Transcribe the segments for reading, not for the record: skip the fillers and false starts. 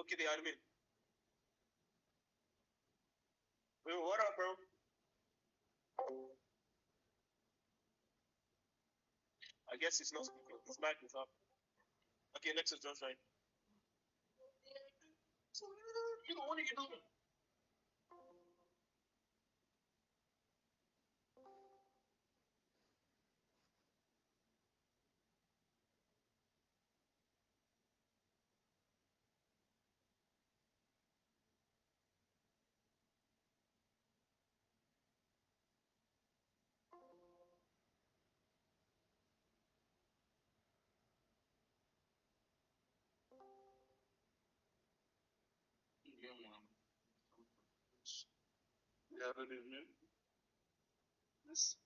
Okay, the admin. Wait, what up, bro? I guess it's not speaking. His mic is up. Okay, next is Josh, right? So, what are you doing? Yeah, that is me. This.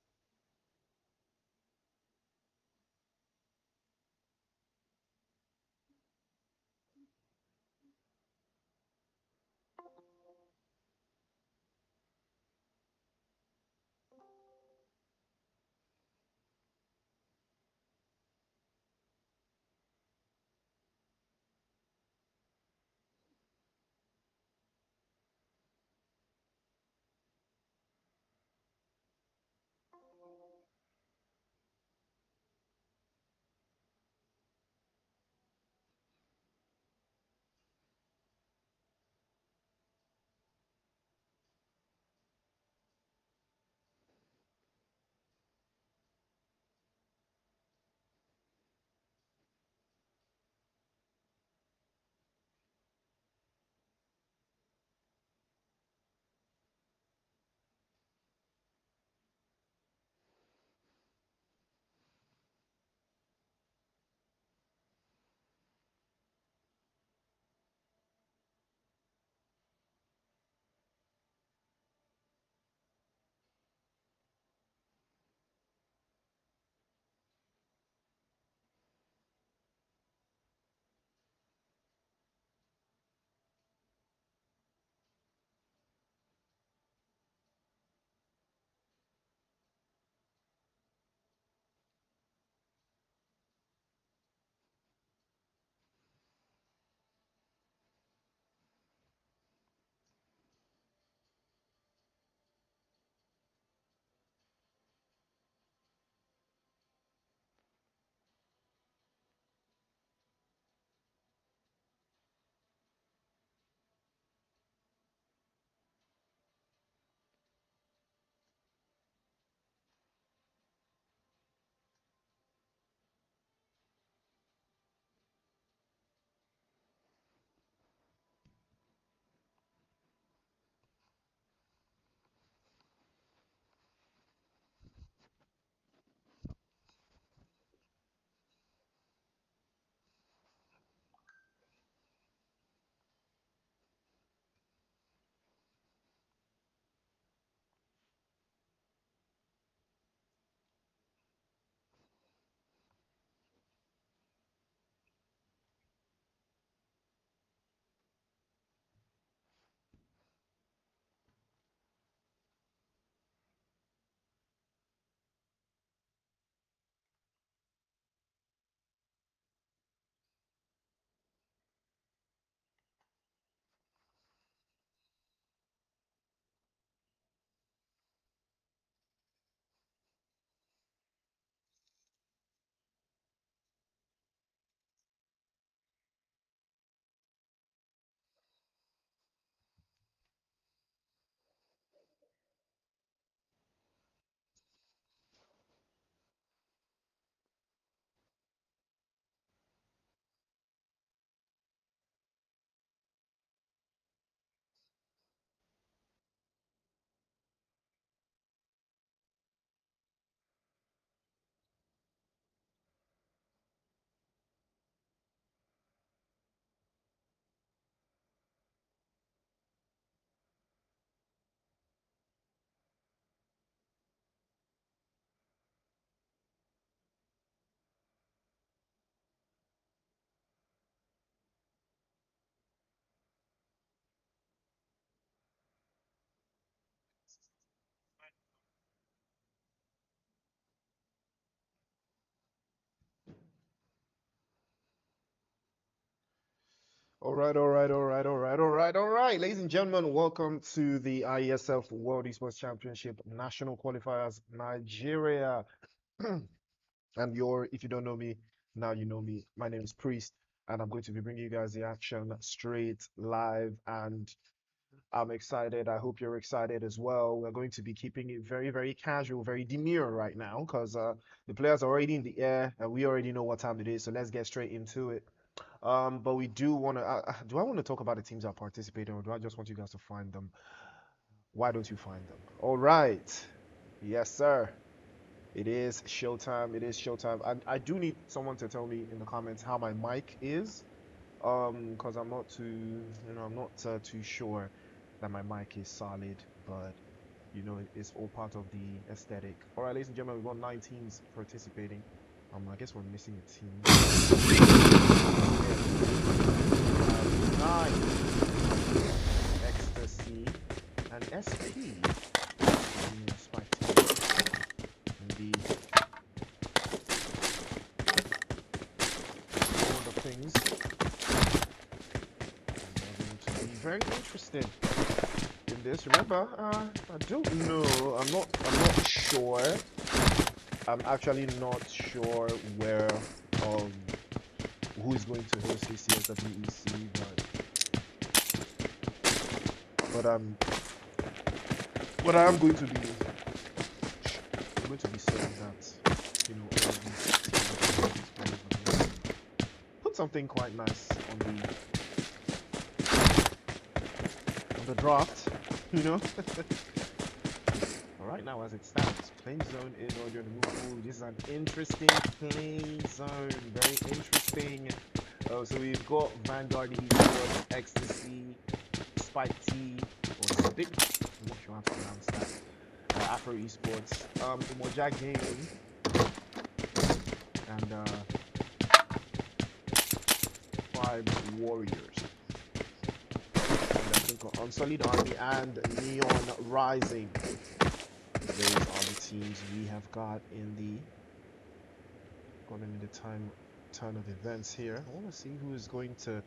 All right. Ladies and gentlemen, welcome to the IESF World Esports Championship National Qualifiers Nigeria. And if you don't know me, now you know me. My name is Priest, and I'm going to be bringing you guys the action straight live. And I'm excited. I hope you're excited as well. We're going to be keeping it very, very casual, very demure right now, because the players are already in the air, and we already know what time it is. So let's get straight into it. But we do want to. Do I want to talk about the teams that are participating, or do I just want you guys to find them? Why don't you find them? All right. Yes, sir. It is showtime. It is showtime. I do need someone to tell me in the comments how my mic is. Because I'm not too, I'm not too sure that my mic is solid, but it's all part of the aesthetic. All right, ladies and gentlemen, we've got 9 teams participating. I guess we're missing a team. 9 Ecstasy and SP. Spike team. Indeed. All the things are going to be very interesting in this. Remember, I don't know. I'm not sure. I'm actually not sure where who is going to host this year's WEC, but I'm going to be saying that all of these players are going to put something quite nice on the draft, All right, now as it stands, playing zone is already on the move forward. This is an interesting playing zone, very interesting. So we've got Vanguard Esports, Ecstasy, Spike T, or Stick, I'm not sure how to pronounce that, Afro Esports, Umoja Gaming, and 5 Warriors. And I think Unsullied Army and Neon Rising. Those are the teams we have got in the turn of events here. I want to see who is going to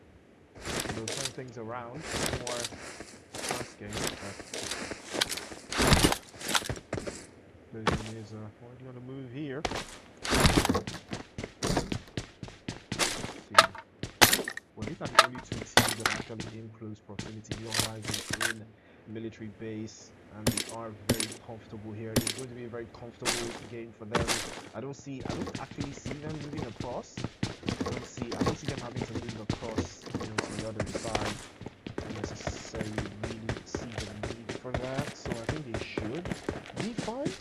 turn things around for first game. Vision is already on the move here. Well, these are the only 2 teams that are actually in close proximity. Neon Rising in military base, and they are very comfortable here. It's going to be a very comfortable game for them. I don't actually see them moving across. I don't see them having to move across, to the other side. I don't necessarily really see the need for that, so I think they should be fine.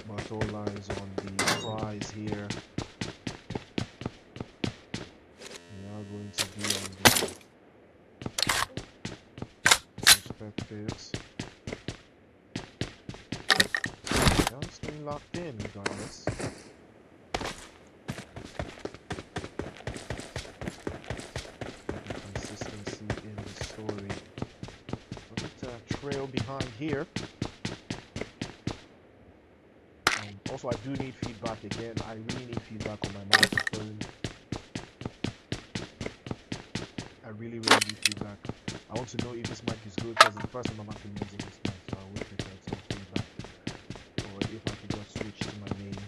But all eyes on the prize here. We are going to be on the perspectives. I'm staying locked in regardless. Consistency in the story. A bit trail behind here. Also, I do need feedback again. I really need feedback on my microphone. I really need feedback. I want to know if this mic is good, because it's the first time I'm actually using this mic, so I will pick out some feedback. Or if I could just switch to my main mic.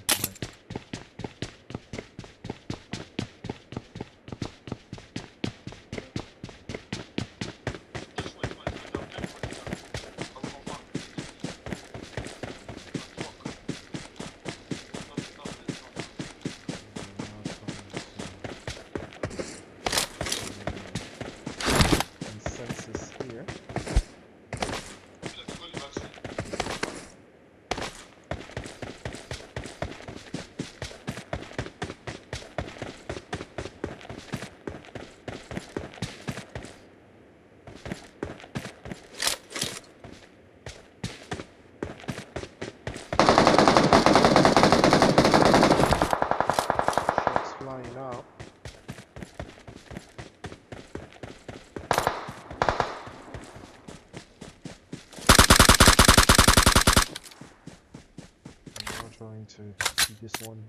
Trying to keep this one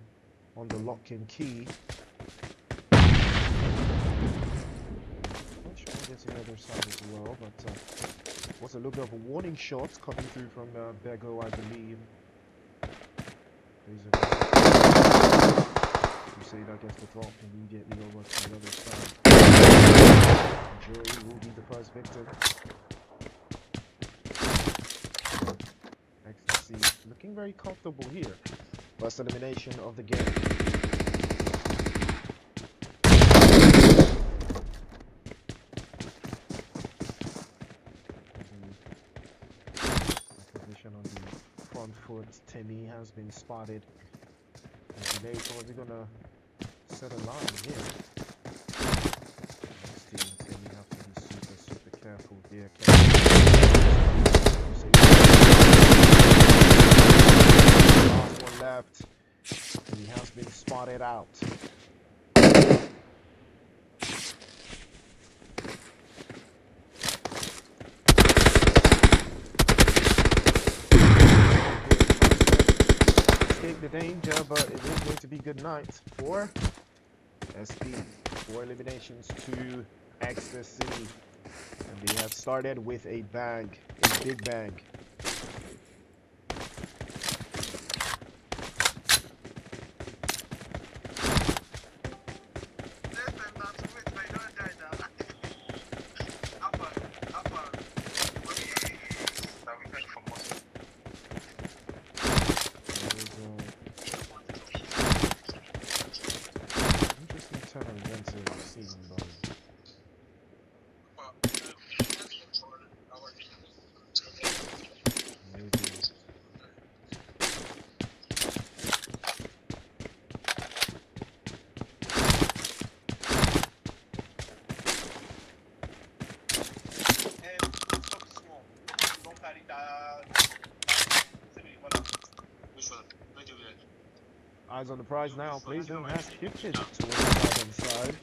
on the lock and key. other side as well, but was a little bit of a warning shot coming through from Bego, I believe. Crusader gets the drop immediately over to the other side. Joey will be the first victim. Ecstasy looking very comfortable here. First elimination of the game. Position on the front foot. Timmy has been spotted. And today is probably gonna set a line here. Still, Timmy have to be super careful here. Last one left. And he has been spotted out. The danger, but it is going to be good night for SP. 4 eliminations to Ecstasy, and they have started with a bang, a big bang. Eyes on the prize now. Blazen has shifted towards the right-hand side.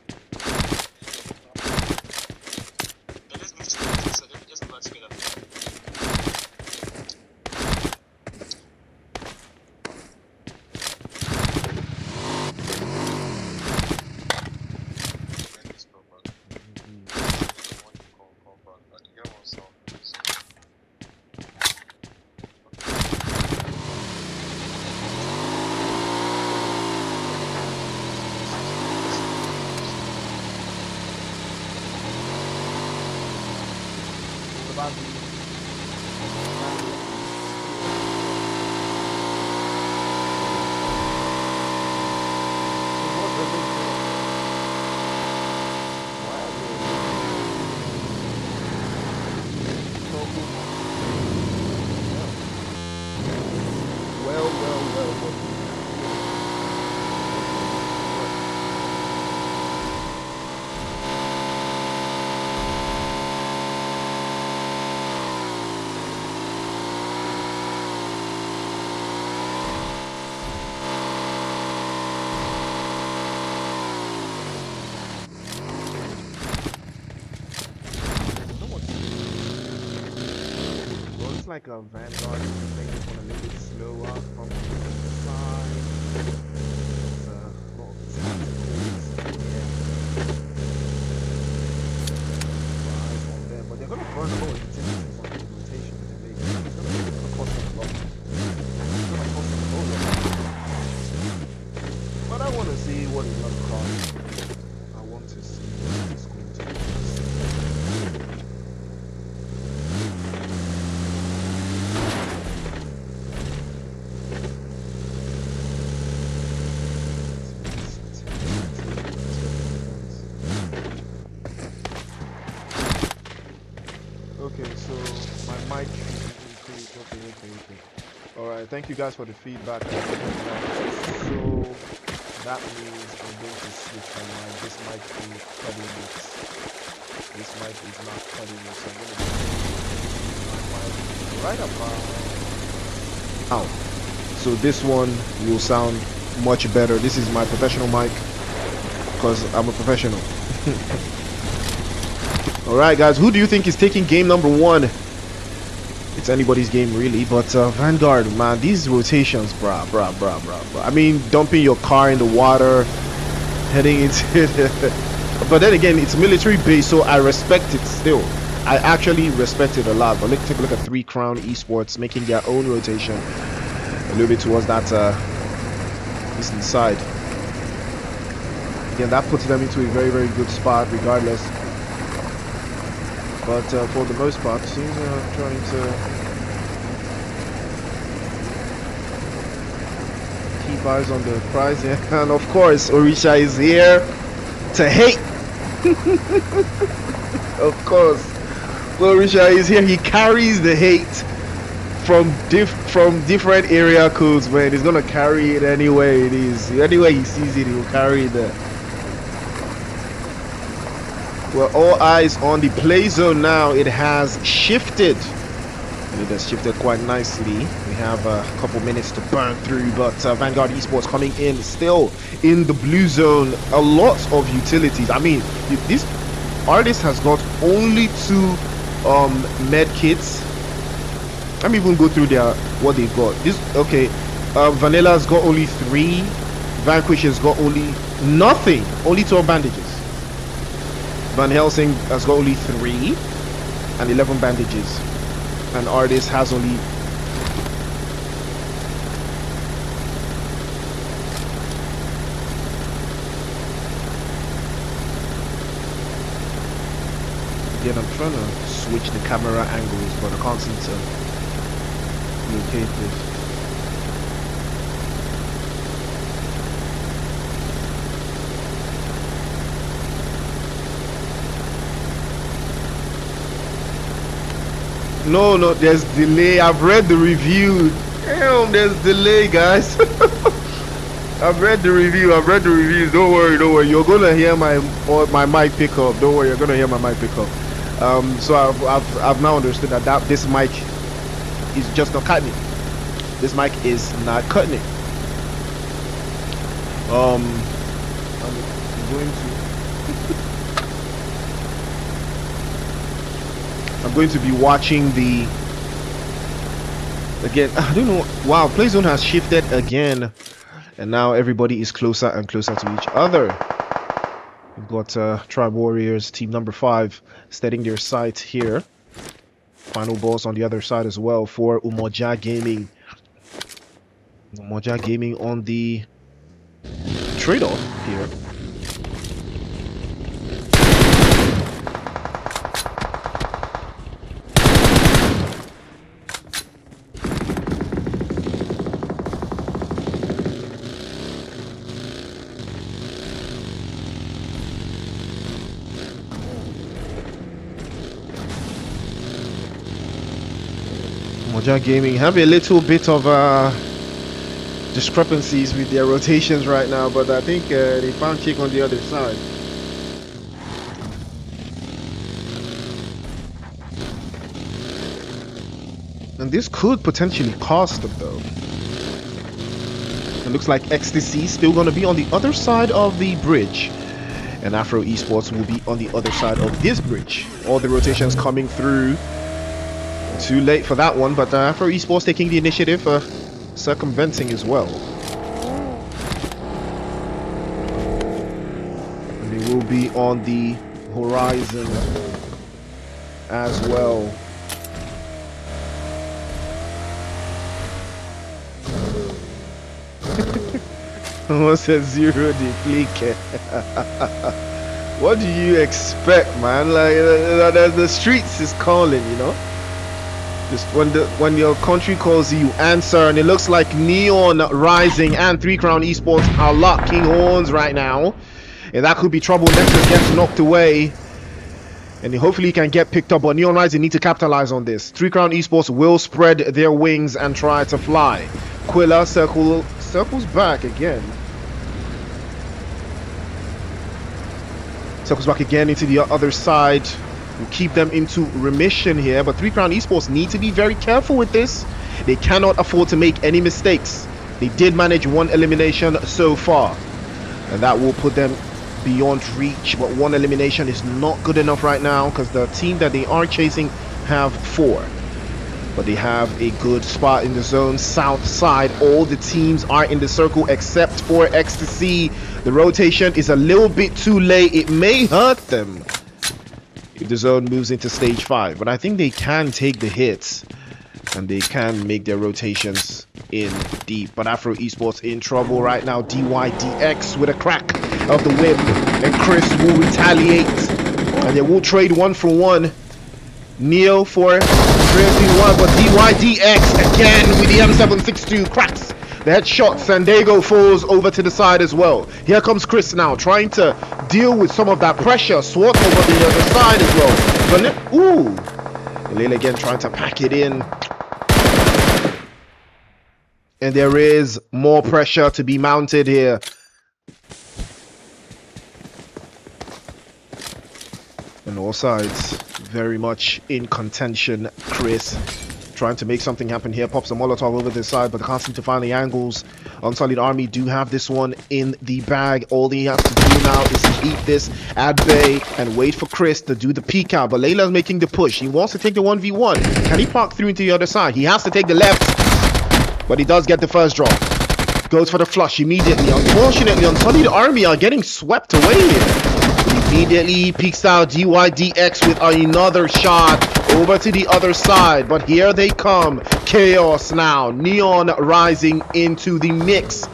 Like a Vanguard, make this one a little bit slower from the side. It's a lot of eyes on them, but they're gonna burn a lot of contingencies on the rotation that they're making. It's gonna cost them a lot. It's gonna cost them a whole lot. But I wanna see what it's gonna cost. I want to see what it's going to cost. Thank you guys for the feedback. So that means I'm going to switch my mind. This mic is cutting it. This mic is not cutting it. So I'm going to switch my mic right about now. So this one will sound much better. This is my professional mic because I'm a professional. Alright guys, who do you think is taking game number 1? It's anybody's game really, but Vanguard, man, these rotations, bruh. I mean, dumping your car in the water, heading into But then again, it's military base, so I respect it still. I actually respect it a lot. But let's take a look at 3 Crown Esports making their own rotation a little bit towards that eastern side. Again, that puts them into a very, very good spot regardless. But for the most part, seems trying to keep eyes on the prize here. And of course, Orisha is here to hate. Of course, Orisha is here. He carries the hate from different area codes, man. He's gonna carry it anyway it is. Anyway he sees it, he'll carry it there. Well, all eyes on the play zone now. It has shifted. And it has shifted quite nicely. We have a couple minutes to burn through, but Vanguard Esports coming in still in the blue zone. A lot of utilities. I mean, this artist has got only 2 med kits. Let me even go through what they've got. This okay. Vanilla's got only 3. Vanquish has got only nothing. Only 12 bandages. Van Helsing has got only 3 and 11 bandages. And Artist has only again, I'm trying to switch the camera angles, but I can't seem to locate this. No, there's delay. I've read the review. Damn, there's delay, guys. I've read the reviews. Don't worry. You're gonna hear my mic pick up. Don't worry, you're gonna hear my mic pick up. So I've now understood that this mic is just not cutting it. This mic is not cutting it. I'm going to be watching the again. I don't know. Wow, play zone has shifted again, and now everybody is closer and closer to each other. We've got Tribe Warriors team number 5 setting their sight here. Final balls on the other side as well for Umoja Gaming. Umoja Gaming on the trade-off here. Umoja Gaming have a little bit of discrepancies with their rotations right now, but I think they found kick on the other side. And this could potentially cost them though. It looks like Ecstasy still going to be on the other side of the bridge, and Afro Esports will be on the other side of this bridge. All the rotations coming through. Too late for that one, but Afro Esports taking the initiative, circumventing as well. And they will be on the horizon as well. What's a 0 depleted? What do you expect, man? Like the streets is calling, you know. Just when your country calls you, answer. And it looks like Neon Rising and 3 Crown Esports are locking horns right now, and that could be trouble. Nexus gets knocked away, and hopefully he can get picked up, but Neon Rising need to capitalize on this. 3 Crown Esports will spread their wings and try to fly. Quilla circles back again. Circles back again into the other side. We'll keep them into remission here, but 3 Crown Esports need to be very careful with this. They cannot afford to make any mistakes. They did manage 1 elimination so far, and that will put them beyond reach, but 1 elimination is not good enough right now because the team that they are chasing have 4. but they have a good spot in the zone south side. All the teams are in the circle except for Ecstasy. The rotation is a little bit too late. It may hurt them if the zone moves into stage 5, but I think they can take the hits and they can make their rotations in deep. But Afro Esports in trouble right now. DYDX with a crack of the whip, and Chris will retaliate, and they will trade 1 for 1. Neo for 3-1, but DYDX again with the M762 cracks the headshot. Sandego falls over to the side as well. Here comes Chris now, trying to deal with some of that pressure. Swat over the other side as well. Ooh, Lil again trying to pack it in. And there is more pressure to be mounted here. On all sides, very much in contention. Chris trying to make something happen here. Pops a Molotov over this side, but can't seem to find the angles. Unsullied Army do have this one in the bag. All they have to do now is keep this at bay and wait for Chris to do the peek out. But Layla's making the push. He wants to take the 1v1. Can he park through into the other side? He has to take the left, but he does get the first drop. Goes for the flush immediately. Unfortunately, Unsullied Army are getting swept away here. Immediately peeks out DYDX with another shot over to the other side, but here they come. Chaos now. Neon rising into the mix,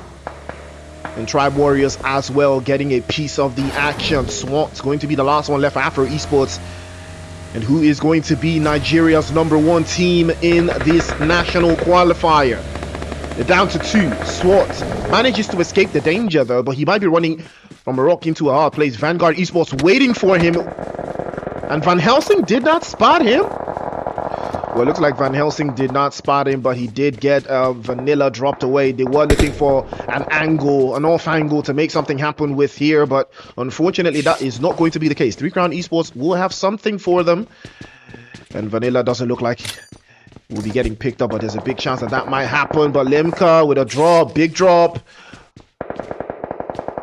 and Tribe Warriors as well getting a piece of the action. SWAT's going to be the last one left for Afro Esports, and who is going to be Nigeria's #1 team in this national qualifier. They're down to 2. SWAT manages to escape the danger though, but he might be running from a rock into a hard place. Vanguard Esports waiting for him, and Van Helsing did not spot him. Well, it looks like Van Helsing did not spot him, but he did get Vanilla dropped away. They were looking for an angle, an off angle to make something happen with here, but unfortunately that is not going to be the case. 3 Crown Esports will have something for them, and Vanilla doesn't look like will be getting picked up, but there's a big chance that that might happen. But Limca with a drop, big drop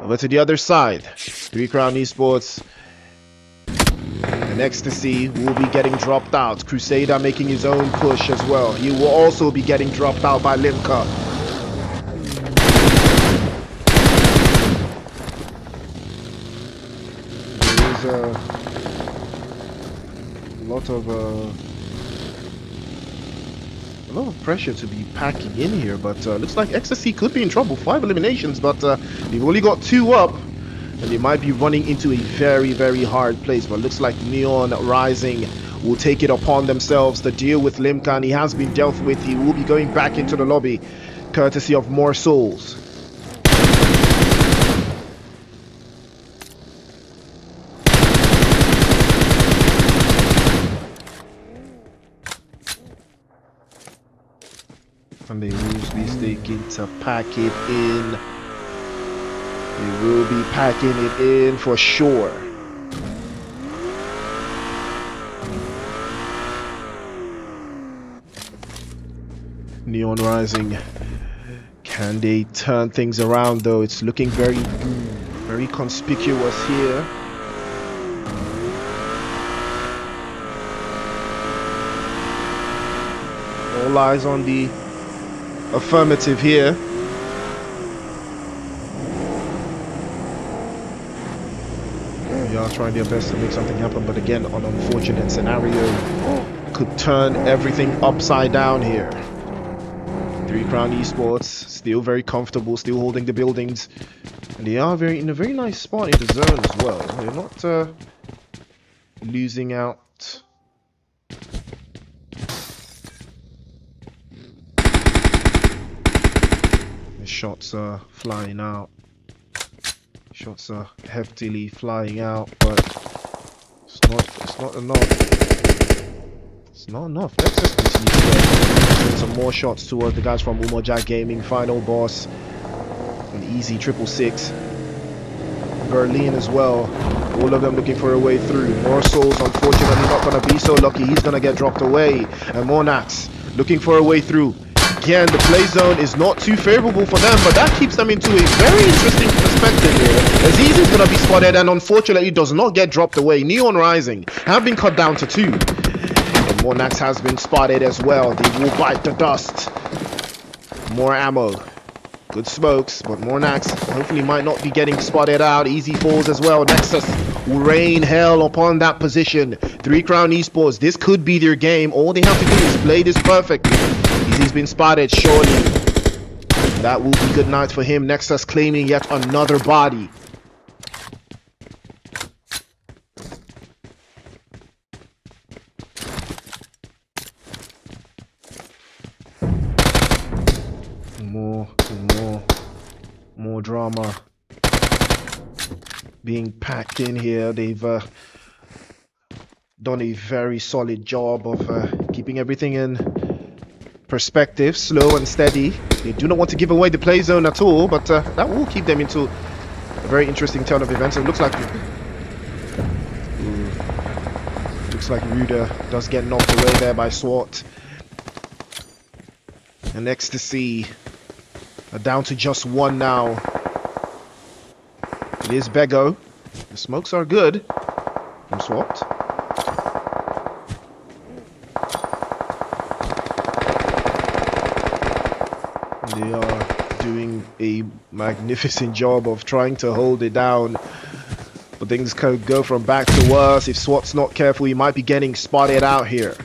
over to the other side. 3 Crown Esports and Ecstasy will be getting dropped out. Crusader making his own push as well. He will also be getting dropped out by Limca. There is a lot of pressure to be packing in here, but looks like Ecstasy could be in trouble. 5 eliminations, but they've only got 2 up, and they might be running into a very, very hard place. But looks like Neon Rising will take it upon themselves to deal with Limca, and he has been dealt with. He will be going back into the lobby, courtesy of more souls. And they will be sticking to pack it in. They will be packing it in for sure. Neon Rising. Can they turn things around though? It's looking very conspicuous here. All eyes on the affirmative here. They are trying their best to make something happen, but again, an unfortunate scenario could turn everything upside down here. 3 Crown Esports still very comfortable, still holding the buildings, and they are in a very nice spot in the zone as well. They're not losing out. Shots are flying out. Shots are heftily flying out, but it's not enough. It's not enough. Let's just continue to get some more shots towards the guys from Umoja Gaming. Final Boss, an easy 666. Berlin as well. All of them looking for a way through. More souls, unfortunately, not gonna be so lucky. He's gonna get dropped away. And Monax looking for a way through. Again, the play zone is not too favorable for them, but that keeps them into a very interesting perspective here. Aziz is going to be spotted and unfortunately does not get dropped away. Neon Rising have been cut down to 2. And More Nax has been spotted as well. They will bite the dust. More ammo. Good smokes, but more Nax hopefully might not be getting spotted out. Easy falls as well. Nexus will rain hell upon that position. 3 Crown Esports, this could be their game. All they have to do is play this perfectly. Easy's been spotted, surely. That will be good night for him. Nexus claiming yet another body. More drama being packed in here. They've done a very solid job of keeping everything in perspective, slow and steady. They do not want to give away the play zone at all, but that will keep them into a very interesting turn of events. It looks like Ruda does get knocked away there by SWAT. And Ecstasy are down to just 1 now. It is Bego. The smokes are good from SWAT. They are doing a magnificent job of trying to hold it down. But things could go from bad to worse. If SWAT's not careful, he might be getting spotted out here.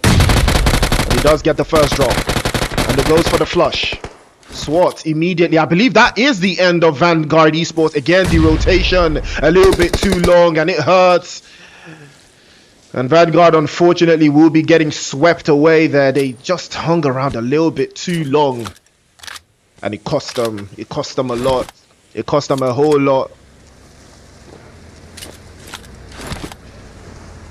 But he does get the first drop. And it goes for the flush. SWAT immediately, I believe that is the end of Vanguard Esports. Again, the rotation a little bit too long and it hurts. And Vanguard unfortunately will be getting swept away there. They just hung around a little bit too long. And it cost them a lot. It cost them a whole lot.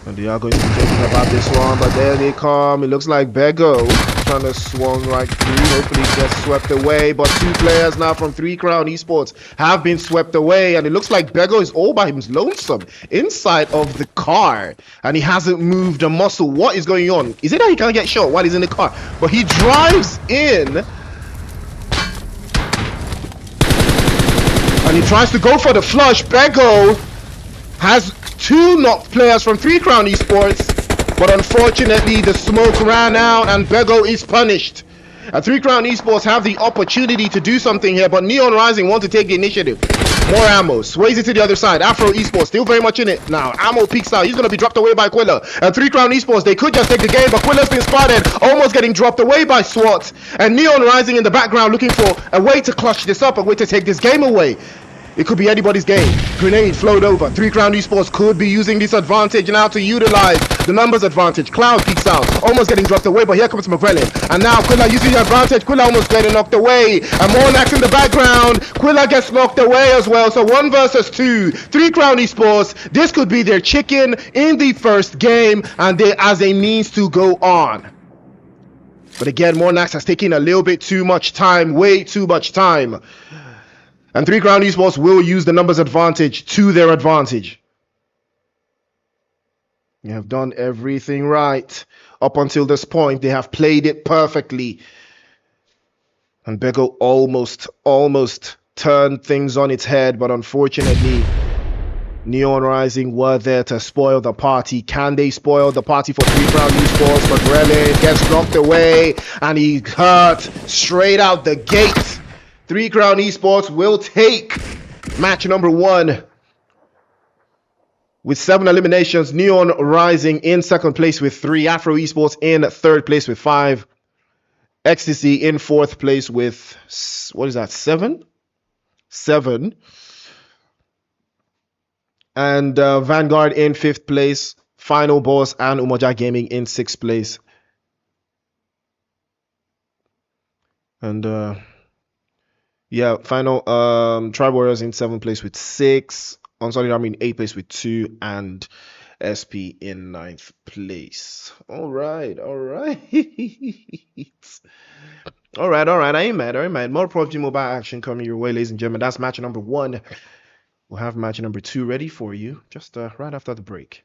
And they are going to be thinking about this one, but there they come. It looks like Bego trying to swung right through. Hopefully gets swept away. But 2 players now from 3 Crown Esports have been swept away. And it looks like Bego is all by himself, lonesome, inside of the car. And he hasn't moved a muscle. What is going on? Is it that he can't get shot while he's in the car? But he drives in. And he tries to go for the flush. Bego has 2 knocked players from 3 Crown Esports, but unfortunately the smoke ran out and Bego is punished. And 3 Crown Esports have the opportunity to do something here, but Neon Rising want to take the initiative. More ammo, sways it to the other side. Afro Esports still very much in it now. Ammo peeks out, he's going to be dropped away by Quilla. And 3 Crown Esports, they could just take the game, but Quilla's been spotted, almost getting dropped away by SWAT. And Neon Rising in the background looking for a way to clutch this up, a way to take this game away. It could be anybody's game. Grenade flowed over. 3 Crown Esports could be using this advantage now to utilize the numbers advantage. Cloud peeks out, almost getting dropped away, but here comes McGrellin. And now Quilla using the advantage. Quilla almost getting knocked away. And Mornax in the background. Quilla gets knocked away as well. So 1 versus 2. 3 Crown Esports. This could be their chicken in the first game, and they as a means to go on. But again, Mornax has taken a little bit too much time, way too much time. And 3 Crown Esports will use the numbers advantage to their advantage. They have done everything right. Up until this point, they have played it perfectly. And Bego almost turned things on its head, but unfortunately, Neon Rising were there to spoil the party. Can they spoil the party for 3 Crown Esports? McGrellin gets knocked away, and he hurt straight out the gate. 3 Crown Esports will take match number 1 with 7 eliminations. Neon Rising in 2nd place with 3. Afro Esports in 3rd place with 5. Ecstasy in 4th place with, what is that, 7? 7. And Vanguard in 5th place. Final Boss and Umoja Gaming in 6th place. And yeah, final Tribe Warriors in 7th place with 6. Unsolid Army in 8th place with 2. And SP in 9th place. All right. All right. I ain't mad. More PUBG Mobile action coming your way, ladies and gentlemen. That's match number 1. We'll have match number 2 ready for you just right after the break.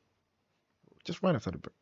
Just right after the break.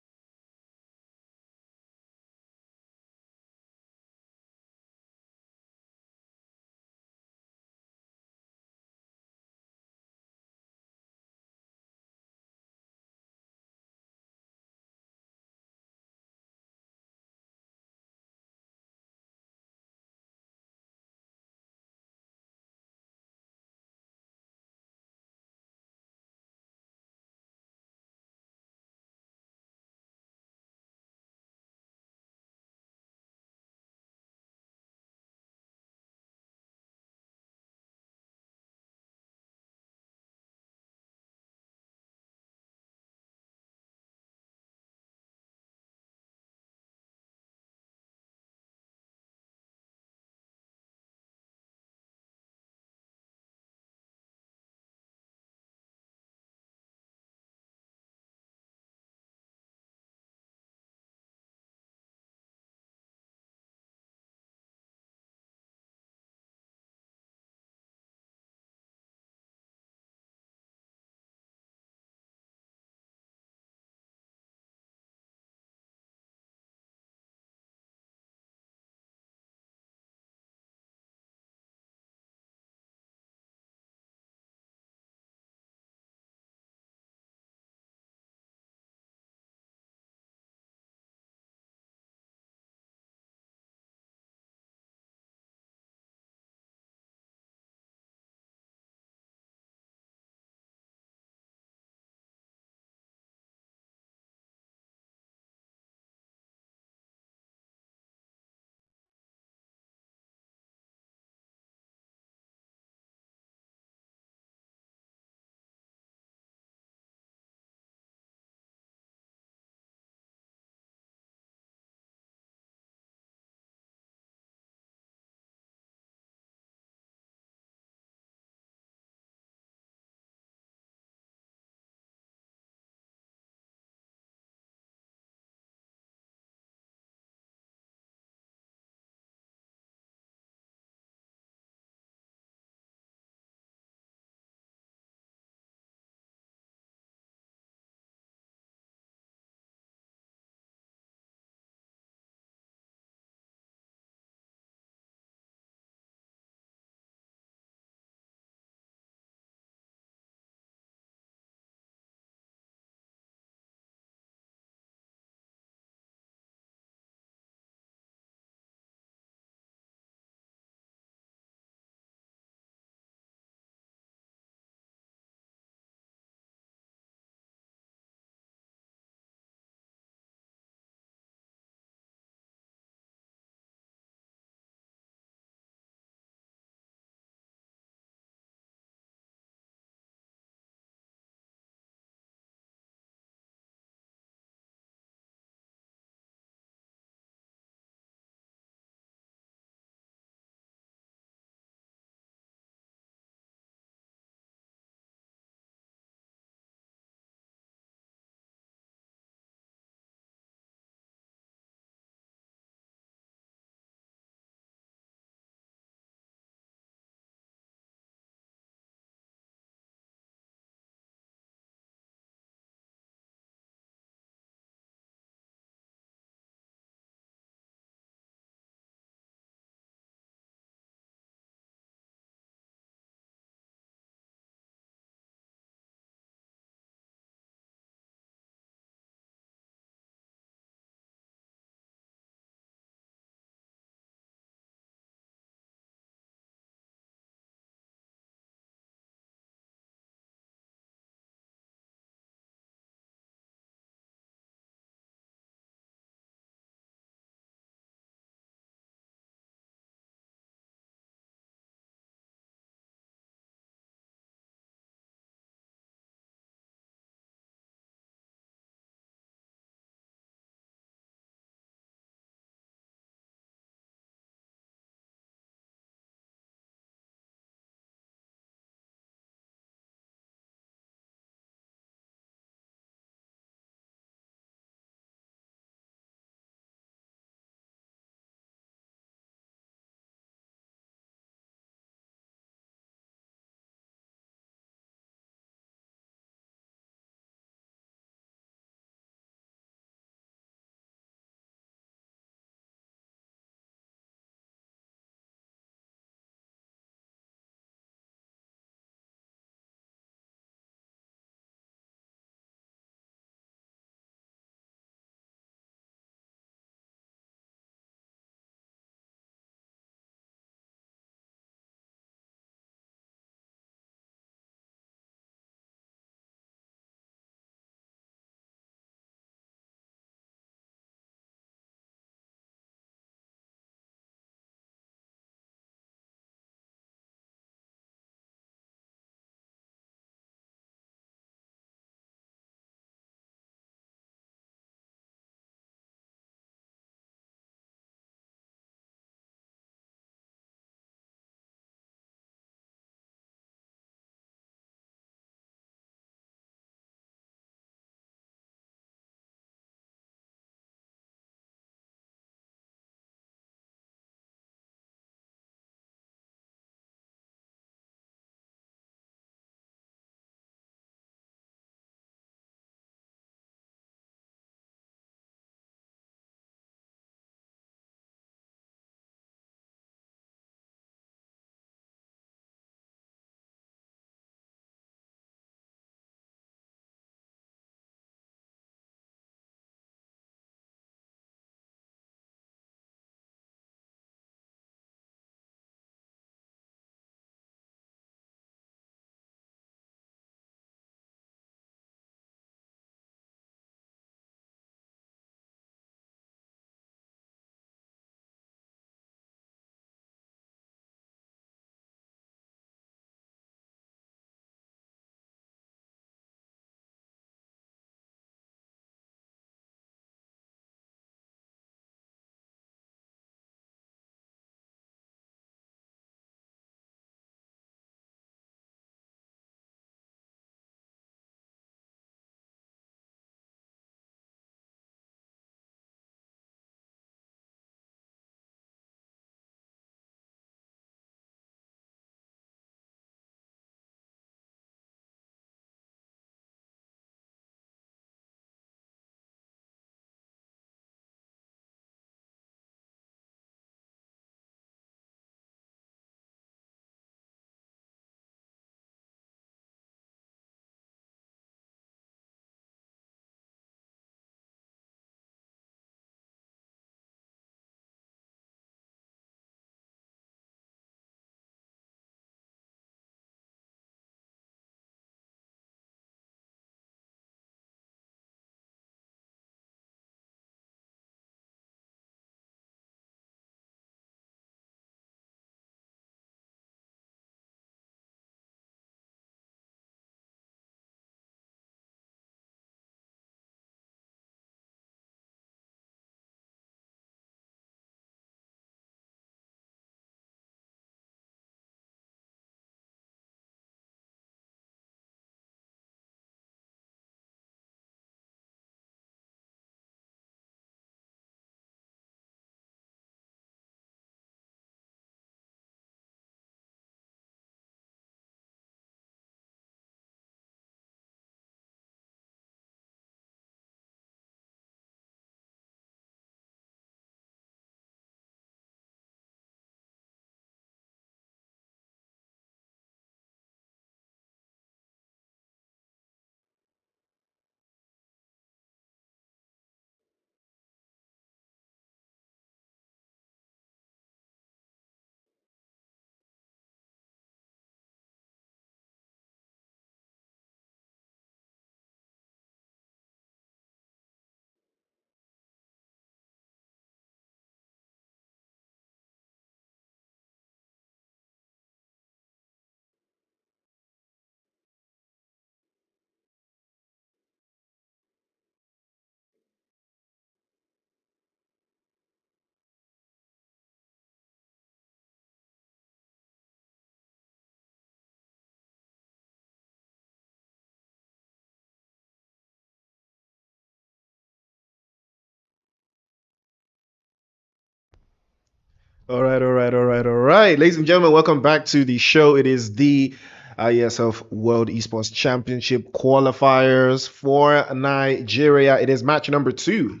All right, all right, all right, all right. Ladies and gentlemen, welcome back to the show. It is the IESF World Esports Championship qualifiers for Nigeria. It is match number 2.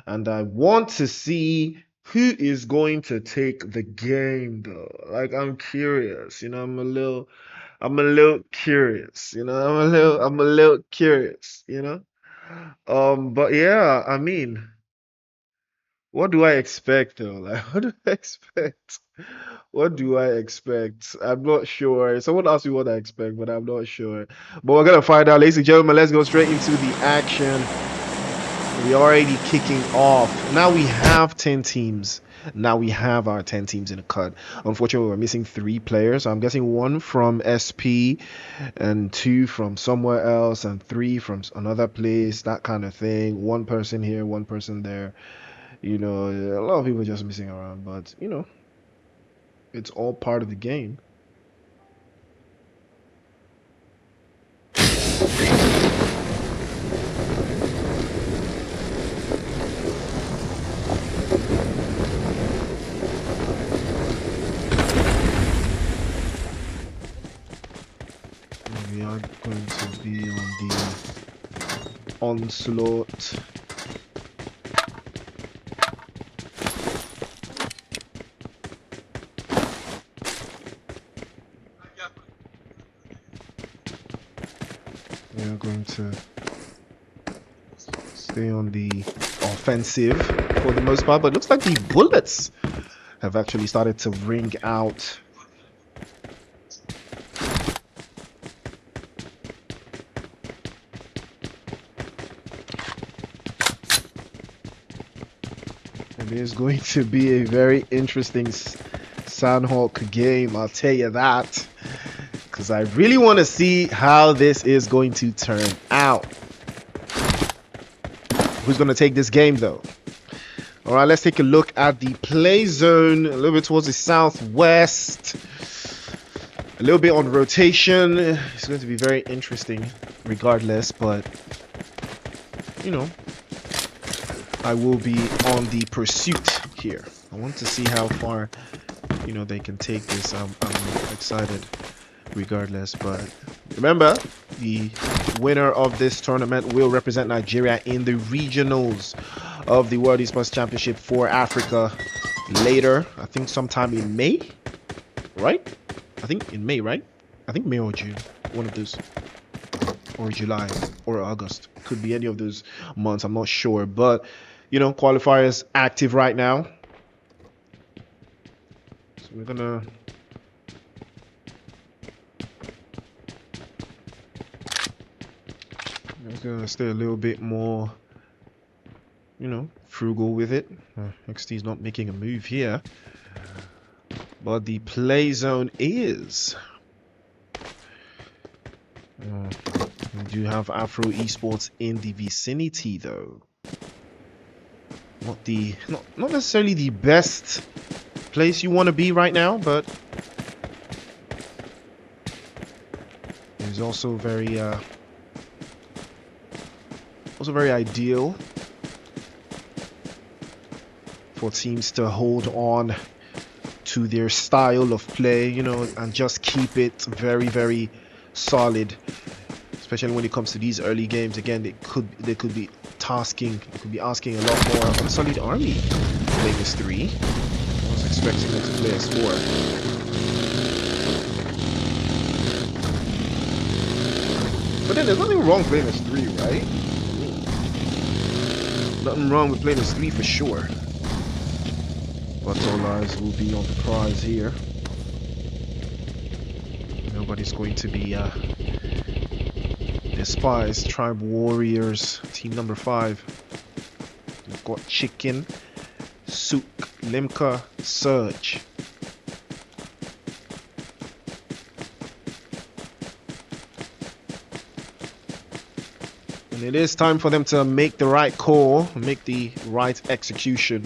And I want to see who is going to take the game though. Like I'm curious, I'm a little curious, I'm a little curious, but yeah, I mean, what do I expect though? Like, what do I expect? What do I expect? I'm not sure. Someone asked me what I expect, but I'm not sure. But we're gonna find out, ladies and gentlemen. Let's go straight into the action. We're already kicking off. Now we have 10 teams. Now we have our 10 teams in the cut. Unfortunately, we're missing 3 players. I'm guessing 1 from SP and 2 from somewhere else and 3 from another place, that kind of thing. 1 person here, 1 person there. A lot of people just missing around, but it's all part of the game. We are going to be on the onslaught. We are going to stay on the offensive for the most part, but it looks like the bullets have actually started to ring out. It is going to be a very interesting Sandhawk game, I'll tell you that. Because I really want to see how this is going to turn out. Who's going to take this game, though? All right, let's take a look at the play zone. A little bit towards the southwest. A little bit on rotation. It's going to be very interesting regardless, but, I will be on the pursuit here. I want to see how far, they can take this. I'm excited regardless, but remember, the winner of this tournament will represent Nigeria in the regionals of the World Esports Championship for Africa later. I think sometime in May, right? I think in May, right? I think May or June, one of those, or July or August. Could be any of those months, I'm not sure, but qualifiers active right now, so we're gonna stay a little bit more, frugal with it. XT's not making a move here, but the play zone is. We do have Afro Esports in the vicinity, though. Not necessarily the best place you want to be right now, but it's also very ideal for teams to hold on to their style of play, and just keep it very, very solid, especially when it comes to these early games. Again, they could be asking a lot more of a solid army playing as 3. I was expecting them to play as 4. But then there's nothing wrong playing as 3, right? Nothing wrong with playing as 3 for sure. But all eyes will be on the prize here. Nobody's going to be despised. Tribe Warriors, team number 5. We've got Chicken, Sook, Limca, Surge. And it is time for them to make the right call, make the right execution.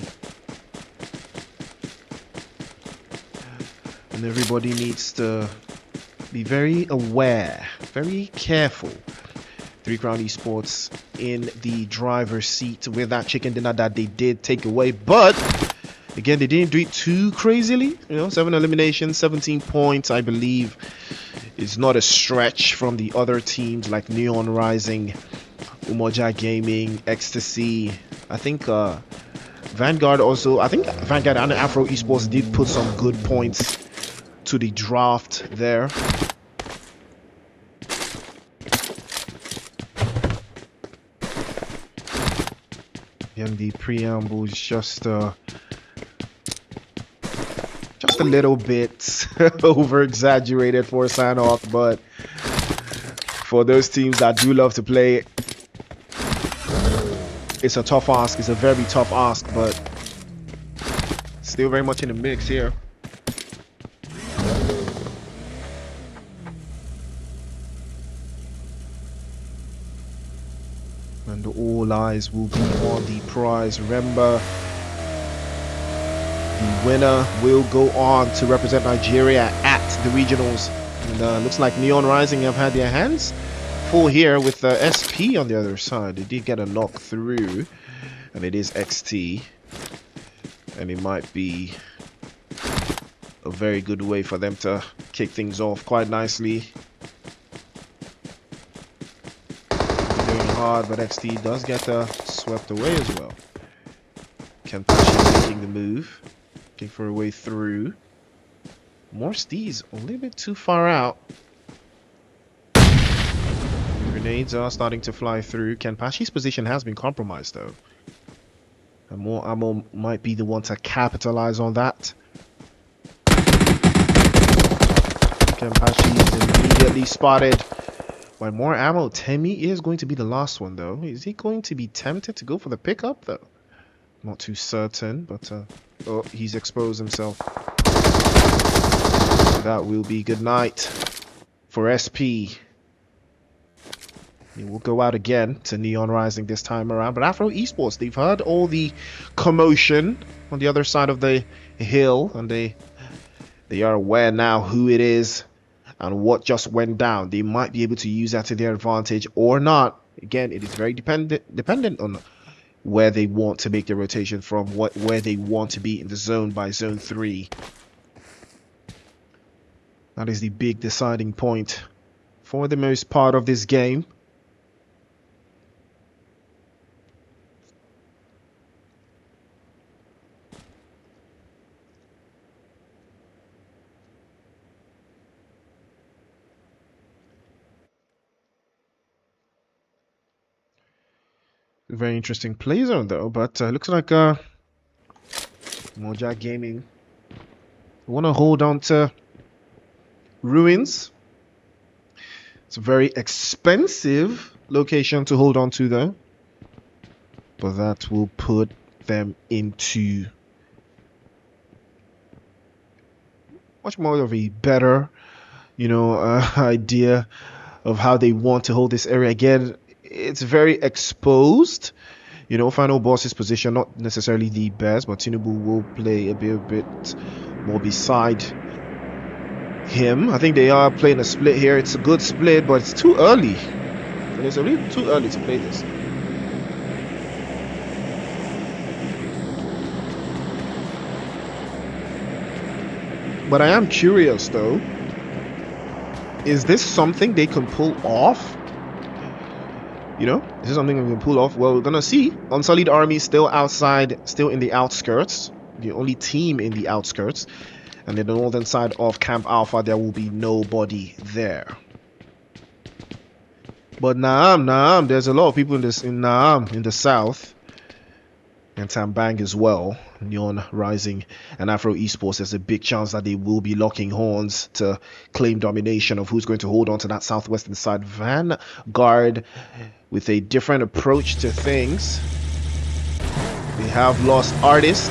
And everybody needs to be very aware, very careful. 3 Crown Esports in the driver's seat with that chicken dinner that they did take away, but Again, they didn't do it too crazily. 7 eliminations, 17 points, I believe. It's not a stretch from the other teams like Neon Rising, Umoja Gaming, Ecstasy. I think Vanguard also. I think Vanguard and Afro Esports did put some good points to the draft there. And the preamble is just a little bit over exaggerated for a sign off, but for those teams that do love to play, it's a tough ask. It's a very tough ask, but still very much in the mix here. And all eyes will be on the prize. Remember, the winner will go on to represent Nigeria at the regionals. And looks like Neon Rising have had their hands full here with SP on the other side. They did get a knock through, and it is XT. And it might be a very good way for them to kick things off quite nicely. Doing hard, but XT does get swept away as well. Kenpachi making the move. Looking for a way through. More steeds a little bit too far out. Grenades are starting to fly through. Kenpachi's position has been compromised though. And more ammo might be the one to capitalize on that. Kenpachi is immediately spotted by more ammo. Temi is going to be the last one though. Is he going to be tempted to go for the pickup though? Not too certain, but oh, he's exposed himself. That will be good night for SP. He will go out again to Neon Rising this time around. But Afro Esports, they've heard all the commotion on the other side of the hill, and they are aware now who it is and what just went down. They might be able to use that to their advantage or not. Again, it is very dependent on where they want to make their rotation from, where they want to be in the zone by zone 3. That is the big deciding point for the most part of this game. Very interesting play zone though, but looks like Moja Gaming want to hold on to Ruins. It's a very expensive location to hold on to though, but that will put them into much more of a better, idea of how they want to hold this area. Again, it's very exposed. Final boss's position not necessarily the best, but Tinubu will play a bit more beside him. I think they are playing a split here. It's a good split, but it's too early. It's a really too early to play this. But I am curious though. Is this something they can pull off? Is this something we can pull off? Well, we're gonna see. Unsullied Army still outside, still in the outskirts. The only team in the outskirts. And in the northern side of Camp Alpha, there will be nobody there. But Naam, there's a lot of people in Naam in the south. And Tambang as well. Neon Rising and Afro Esports. There's a big chance that they will be locking horns to claim domination of who's going to hold on to that southwestern side. Vanguard with a different approach to things. They have lost Artist.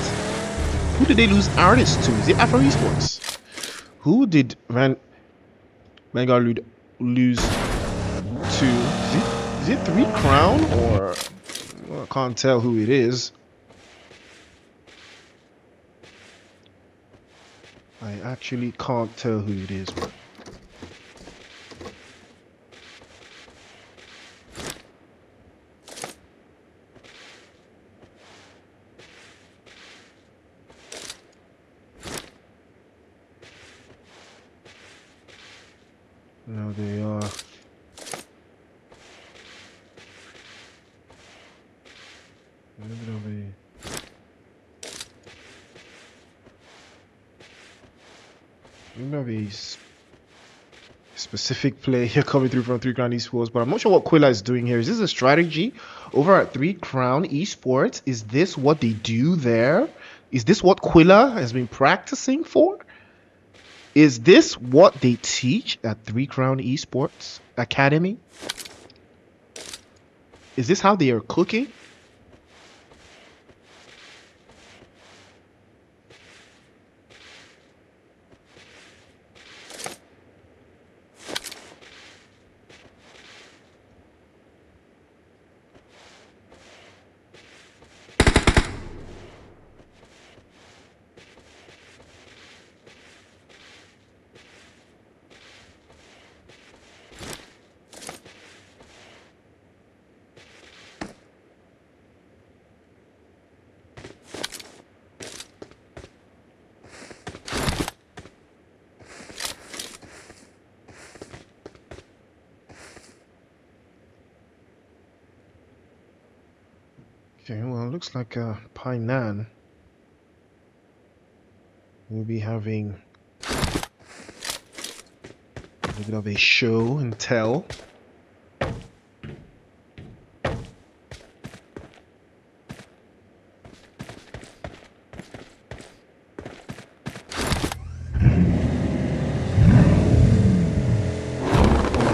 Who did they lose Artist to? Is it Afro Esports? Who did Vanguard lose to? Is it 3 Crown or I can't tell who it is. I actually can't tell who it is. No, they are. A little bit of a specific play here coming through from 3 Crown Esports, but I'm not sure what Quilla is doing here. Is this a strategy over at 3 Crown Esports? Is this what they do there? Is this what Quilla has been practicing for? Is this what they teach at 3 Crown Esports Academy? Is this how they are cooking? Okay, well, it looks like Painan will be having a little bit of a show and tell.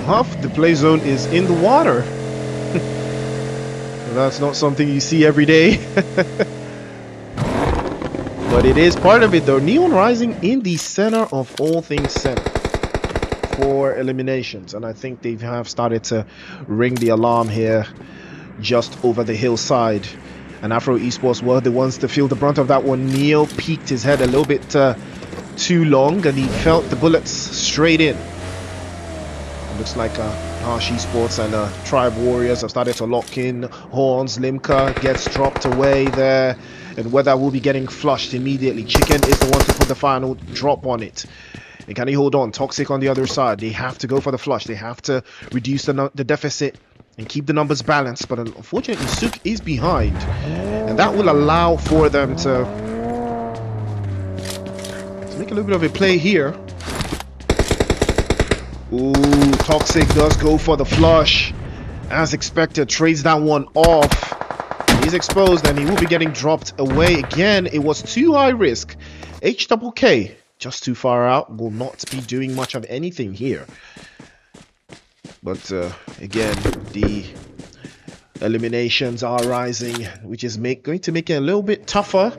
Half the play zone is in the water. That's not something you see every day. But it is part of it though. Neon Rising in the center of all things center for eliminations. And I think they have started to ring the alarm here just over the hillside. And Afro Esports were the ones to feel the brunt of that one. Neo peeked his head a little bit too long and he felt the bullets straight in. It looks like Harsh Esports and Tribe Warriors have started to lock in. Horns, Limca gets dropped away there. And Weather will be getting flushed immediately. Chicken is the one to put the final drop on it. And can he hold on? Toxic on the other side. They have to go for the flush. They have to reduce the deficit and keep the numbers balanced. But unfortunately, Sook is behind. And that will allow for them to make a little bit of a play here. Ooh, Toxic does go for the flush. As expected, trades that one off. He's exposed and he will be getting dropped away again. It was too high risk. HKK, just too far out, will not be doing much of anything here. But again, the eliminations are rising, which is going to make it a little bit tougher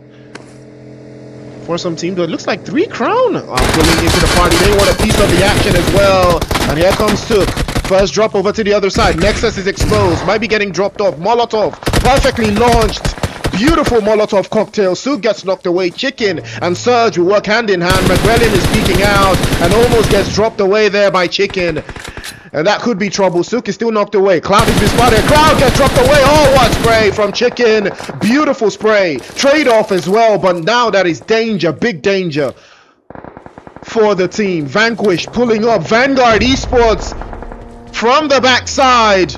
for some teams. But it looks like 3 Crown are pulling into the party. They want a piece of the action as well. And here comes Sook. First drop over to the other side. Nexus is exposed. Might be getting dropped off. Molotov perfectly launched. Beautiful Molotov cocktail. Sook gets knocked away. Chicken and Surge will work hand in hand. McGrellin is peeking out and almost gets dropped away there by Chicken. And that could be trouble. Sook is still knocked away. Cloud is spotted. Cloud gets dropped away. Oh, what spray from Chicken. Beautiful spray. Trade-off as well. But now that is danger. Big danger for the team. Vanquish pulling up. Vanguard Esports from the backside.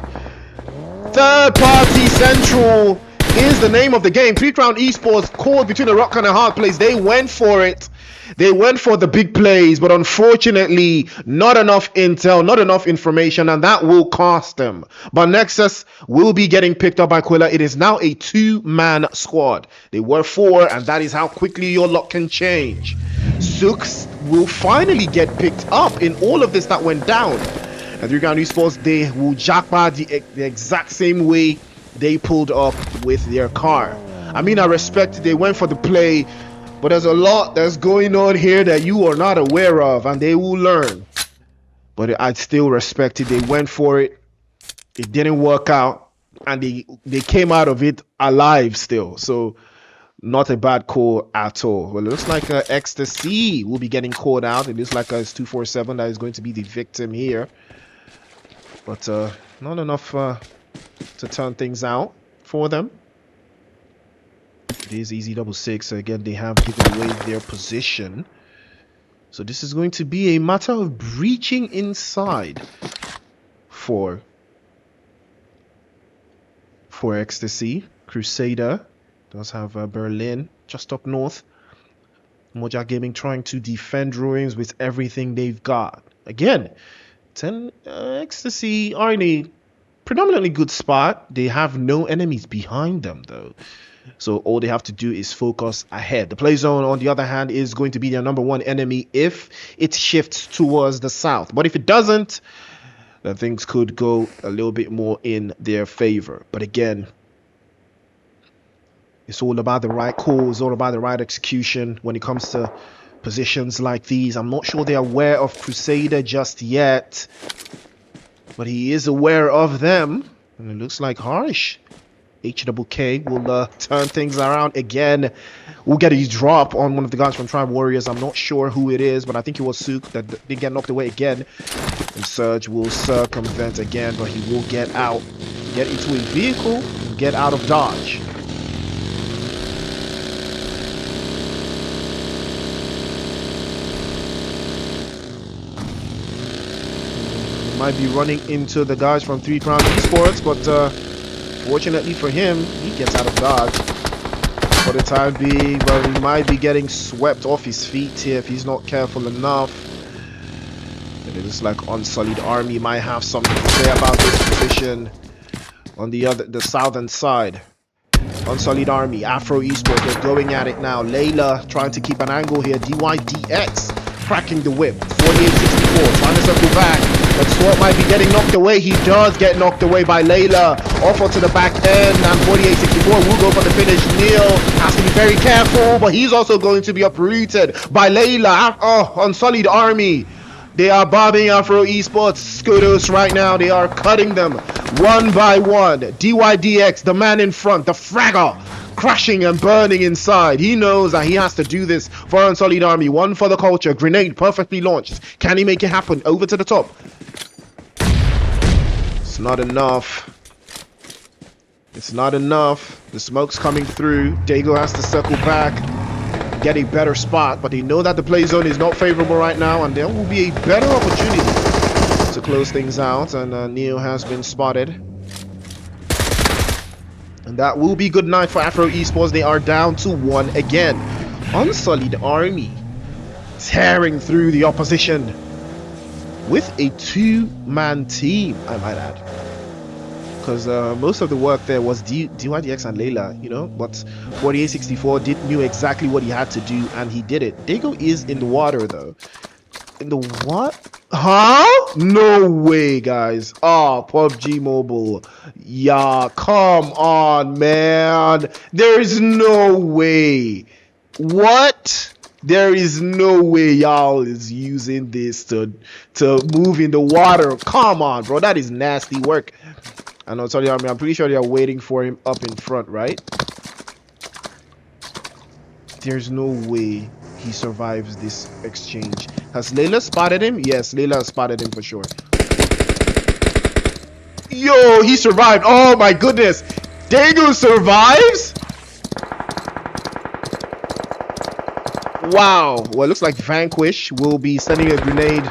Third Party Central is the name of the game. 3 Crown Esports caught between a rock and a hard place. They went for it. They went for the big plays, but unfortunately, not enough intel, not enough information, and that will cost them. But Nexus will be getting picked up by Quilla. It is now a 2-man squad. They were 4, and that is how quickly your luck can change. Sooks will finally get picked up in all of this that went down. And 3 Crown Esports, they will jackpot the exact same way they pulled up with their car. I mean, I respect they went for the play, but there's a lot that's going on here that you are not aware of, and they will learn. But I'd still respect it. They went for it. It didn't work out, and they came out of it alive still. So not a bad call at all. Well, it looks like Ecstasy will be getting called out. It looks like it's 247 that is going to be the victim here. But not enough to turn things out for them. It is Easy 66. Again, they have given away their position. So this is going to be a matter of breaching inside for Ecstasy. Crusader does have Berlin just up north. Moja Gaming trying to defend Ruins with everything they've got. Again, 10 Ecstasy are in a predominantly good spot. They have no enemies behind them though. So all they have to do is focus ahead. The play zone, on the other hand, is going to be their number one enemy if it shifts towards the south. But if it doesn't, then things could go a little bit more in their favor. But again, it's all about the right call. It's all about the right execution when it comes to positions like these. I'm not sure they're aware of Crusader just yet, but he is aware of them. And it looks like Harsh HKK will turn things around again. We'll get a drop on one of the guys from Tribe Warriors. I'm not sure who it is, but I think it was Sook that did get knocked away again. And Surge will circumvent again, but he will get out, get into a vehicle, and get out of dodge. Might be running into the guys from 3 Crown Esports, but fortunately for him, he gets out of dodge for the time being, but he might be getting swept off his feet here if he's not careful enough. And it looks like Unsullied Army might have something to say about this position on the southern side. Unsullied Army, Afro Esports, they're going at it now. Layla trying to keep an angle here. DYDX cracking the whip. 4864 trying to circle back. But Swart might be getting knocked away. He does get knocked away by Layla. Off onto the back end, and 4864 will go for the finish. Neil has to be very careful, but he's also going to be uprooted by Layla. Oh, Unsullied Army. They are bombing Afro Esports Skudos right now. They are cutting them one by one. DYDX, the man in front, the fragger, crashing and burning inside. He knows that he has to do this for Unsullied Army. One for the culture. Grenade perfectly launched. Can he make it happen? Over to the top. It's not enough. It's not enough. The smoke's coming through. Dago has to circle back, get a better spot, but they know that the play zone is not favorable right now, and there will be a better opportunity to close things out. And Neo has been spotted, and that will be good night for Afro Esports. They are down to 1 again. Unsullied Army tearing through the opposition with a 2-man team, I might add, because most of the work there was DYDX and Layla, you know, but 4864 knew exactly what he had to do, and he did it. Dago is in the water though. In the what? Huh? No way, guys. Oh, PUBG Mobile. Yeah, come on, man. There is no way. What? There is no way y'all is using this to move in the water. Come on, bro. That is nasty work. I know, sorry, I'm pretty sure they are waiting for him up in front, right? There's no way he survives this exchange. Has Layla spotted him? Yes, Layla spotted him for sure. Yo, he survived. Oh my goodness. Dago survives? Wow. Well, it looks like Vanquish will be sending a grenade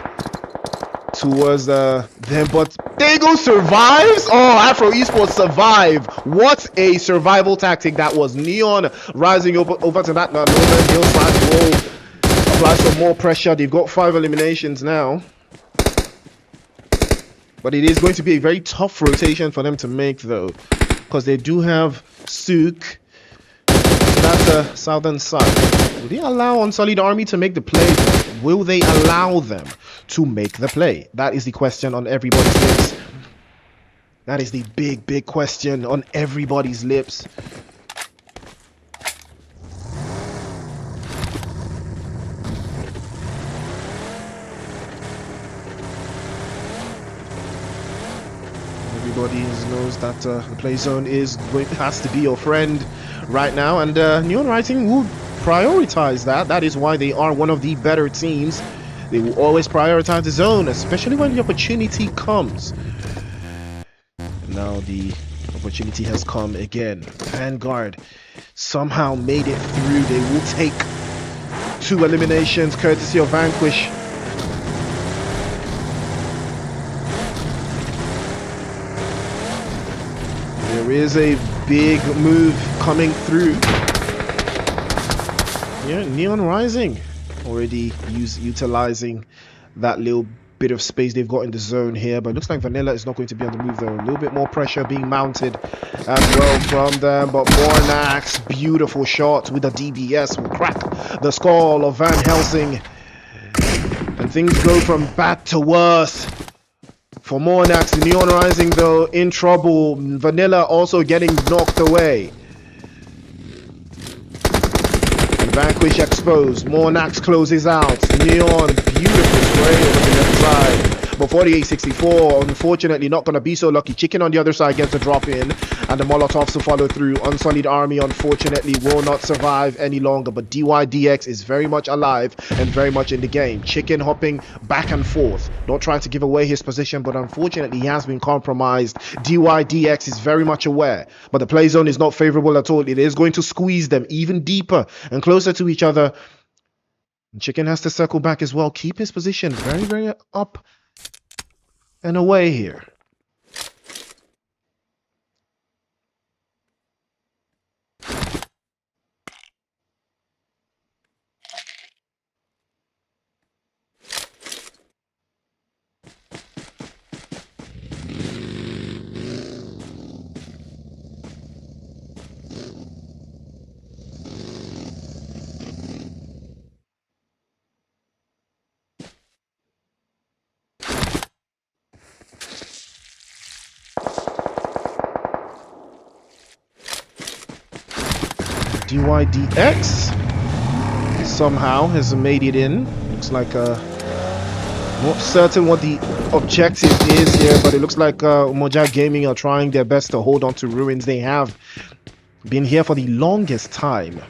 towards them, but Dago survives. Oh, Afro Esports survive. What a survival tactic that was. Neon rising over to that moment. He'll apply some more pressure. They've got 5 eliminations now, but it is going to be a very tough rotation for them to make though, because they do have Sook. That's the southern side. Will they allow Unsullied Army to make the play? Will they allow them to make the play? That is the question on everybody's lips. That is the big question on everybody's lips. Everybody knows that the play zone has to be your friend right now, and Neon Writing will prioritize that. That is why they are one of the better teams. They will always prioritize the zone, especially when the opportunity comes. Now the opportunity has come again. Vanguard somehow made it through. They will take 2 eliminations courtesy of Vanquish. There is a big move coming through. Yeah, Neon Rising already utilizing that little bit of space they've got in the zone here, but it looks like Vanilla is not going to be on the move though. A little bit more pressure being mounted as well from them, but Mornax, beautiful shot with the DBS will crack the skull of Van Helsing, and things go from bad to worse for Mornax. Neon Rising though in trouble. Vanilla also getting knocked away. Vanquish exposed. Mornax closes out. Neon, beautiful spray over the left side. But 48-64, unfortunately not going to be so lucky. Chicken on the other side gets a drop in, and the Molotovs to follow through. Unsullied Army, unfortunately, will not survive any longer. But DYDX is very much alive and very much in the game. Chicken hopping back and forth, not trying to give away his position, but unfortunately he has been compromised. DYDX is very much aware, but the play zone is not favorable at all. It is going to squeeze them even deeper and closer to each other. Chicken has to circle back as well, keep his position very, very up and away here. DYDX somehow has made it in. Looks like not certain what the objective is here, but it looks like Umoja Gaming are trying their best to hold on to ruins. They have been here for the longest time.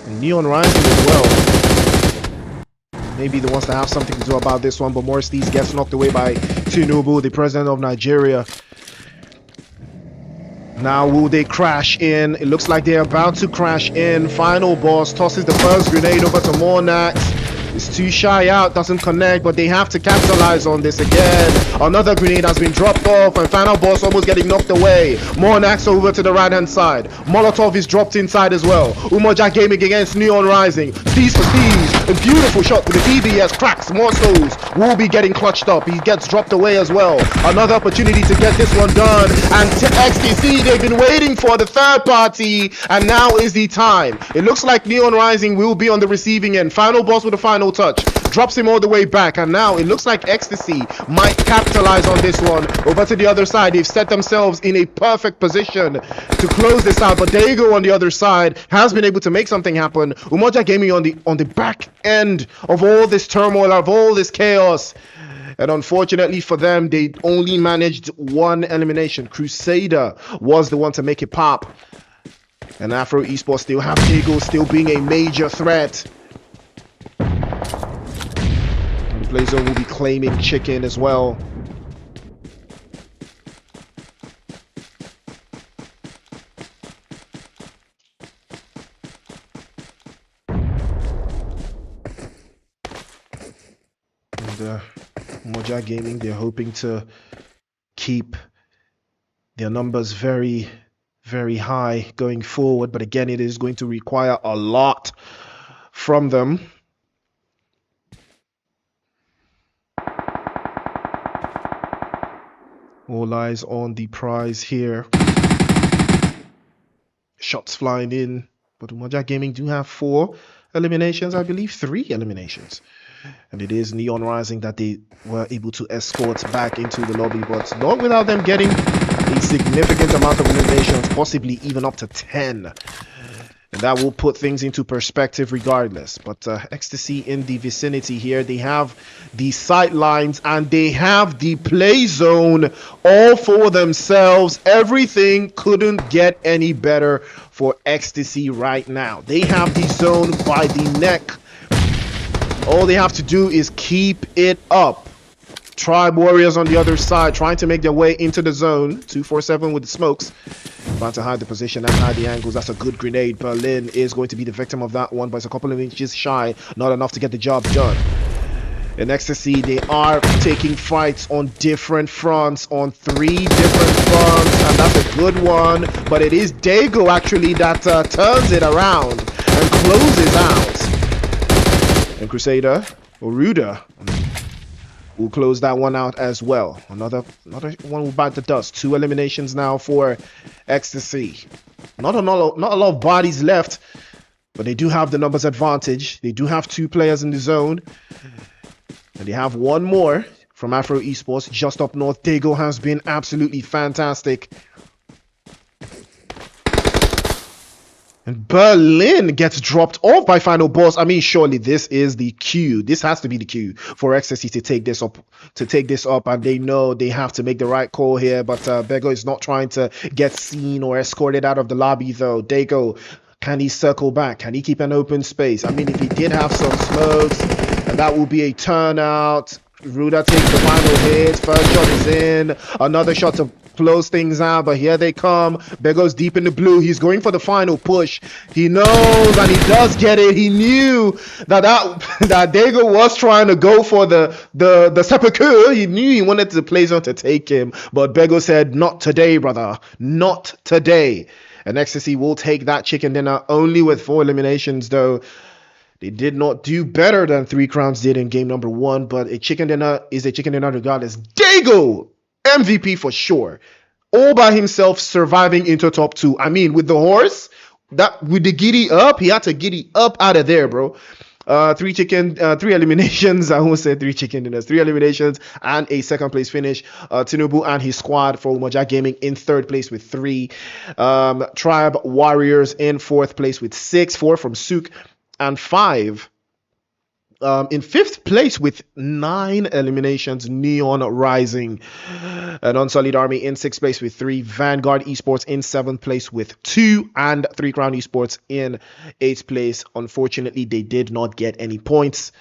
And Neon Rising as well. Maybe the ones that have something to do about this one, but Morris Dees gets knocked away by Tinubu, the president of Nigeria. Now will they crash in? It looks like they're about to crash in. Final boss tosses the first grenade over to Mornax. It's too shy out, doesn't connect, but they have to capitalize on this again. Another grenade has been dropped off, and final boss almost getting knocked away. Mornax over to the right hand side. Molotov is dropped inside as well. Umoja Gaming against Neon Rising. Steez for Steez. A beautiful shot with the DBS cracks. More souls will be getting clutched up. He gets dropped away as well. Another opportunity to get this one done. And to XTC, they've been waiting for the third party, and now is the time. It looks like Neon Rising will be on the receiving end. Final boss with a final touch, drops him all the way back, and now it looks like Ecstasy might capitalize on this one. Over to the other side, they've set themselves in a perfect position to close this out, but Dago on the other side has been able to make something happen. Umoja Gaming on the back end of all this turmoil, of all this chaos, and unfortunately for them, they only managed one elimination. Crusader was the one to make it pop, and Afro Esports still have Dago still being a major threat. Blazer will be claiming Chicken as well. And Moja Gaming, they're hoping to keep their numbers very, very high going forward, but again, it is going to require a lot from them. All eyes on the prize here. Shots flying in, but Umoja Gaming do have 4 eliminations, I believe 3 eliminations. And it is Neon Rising that they were able to escort back into the lobby, but not without them getting a significant amount of eliminations, possibly even up to 10. And that will put things into perspective regardless. But Ecstasy in the vicinity here. They have the sight lines and they have the play zone all for themselves. Everything couldn't get any better for Ecstasy right now. They have the zone by the neck. All they have to do is keep it up. Tribe Warriors on the other side trying to make their way into the zone. 247 with the smokes. Trying to hide the position and hide the angles. That's a good grenade. Berlin is going to be the victim of that one, but it's a couple of inches shy. Not enough to get the job done. In Ecstasy, they are taking fights on different fronts, on 3 different fronts, and that's a good one. But it is Dago actually that turns it around and closes out. And Crusader, or Ruda, will close that one out as well. Another one will bite the dust. 2 eliminations now for Ecstasy. Not a lot of bodies left, but they do have the numbers advantage. They do have 2 players in the zone. And they have one more from Afro Esports just up north. Dago has been absolutely fantastic. And Berlin gets dropped off by Final Boss. I mean, surely this is the cue. This has to be the cue for Ecstasy to take this up. And they know they have to make the right call here. But Bego is not trying to get seen or escorted out of the lobby, though. Dago, can he circle back? Can he keep an open space? I mean, if he did have some smokes, and that will be a turnout. Ruda takes the final hit. First shot is in. Another shot to close things out, but here they come. Bego's deep in the blue. He's going for the final push. He knows, and he does get it. He knew that Dago was trying to go for the seppuku. He knew he wanted the Plazon to take him, but Bego said, "Not today, brother. Not today." And Ecstasy will take that chicken dinner only with 4 eliminations, though. They did not do better than 3 Crowns did in game number 1, but a chicken dinner is a chicken dinner regardless. Dago, MVP for sure. All by himself surviving into top 2. I mean, with the horse, with the giddy up, he had to giddy up out of there, bro. 3 eliminations. I won't say 3 chicken dinners. 3 eliminations and a 2nd place finish. Tinubu and his squad for Umoja Gaming in 3rd place with 3. Tribe Warriors in 4th place with 6. 4 from Souk. And 5 in 5th place with 9 eliminations. Neon Rising, an Unsullied Army in 6th place with 3. Vanguard Esports in 7th place with 2, and 3 Crown Esports in 8th place. Unfortunately, they did not get any points,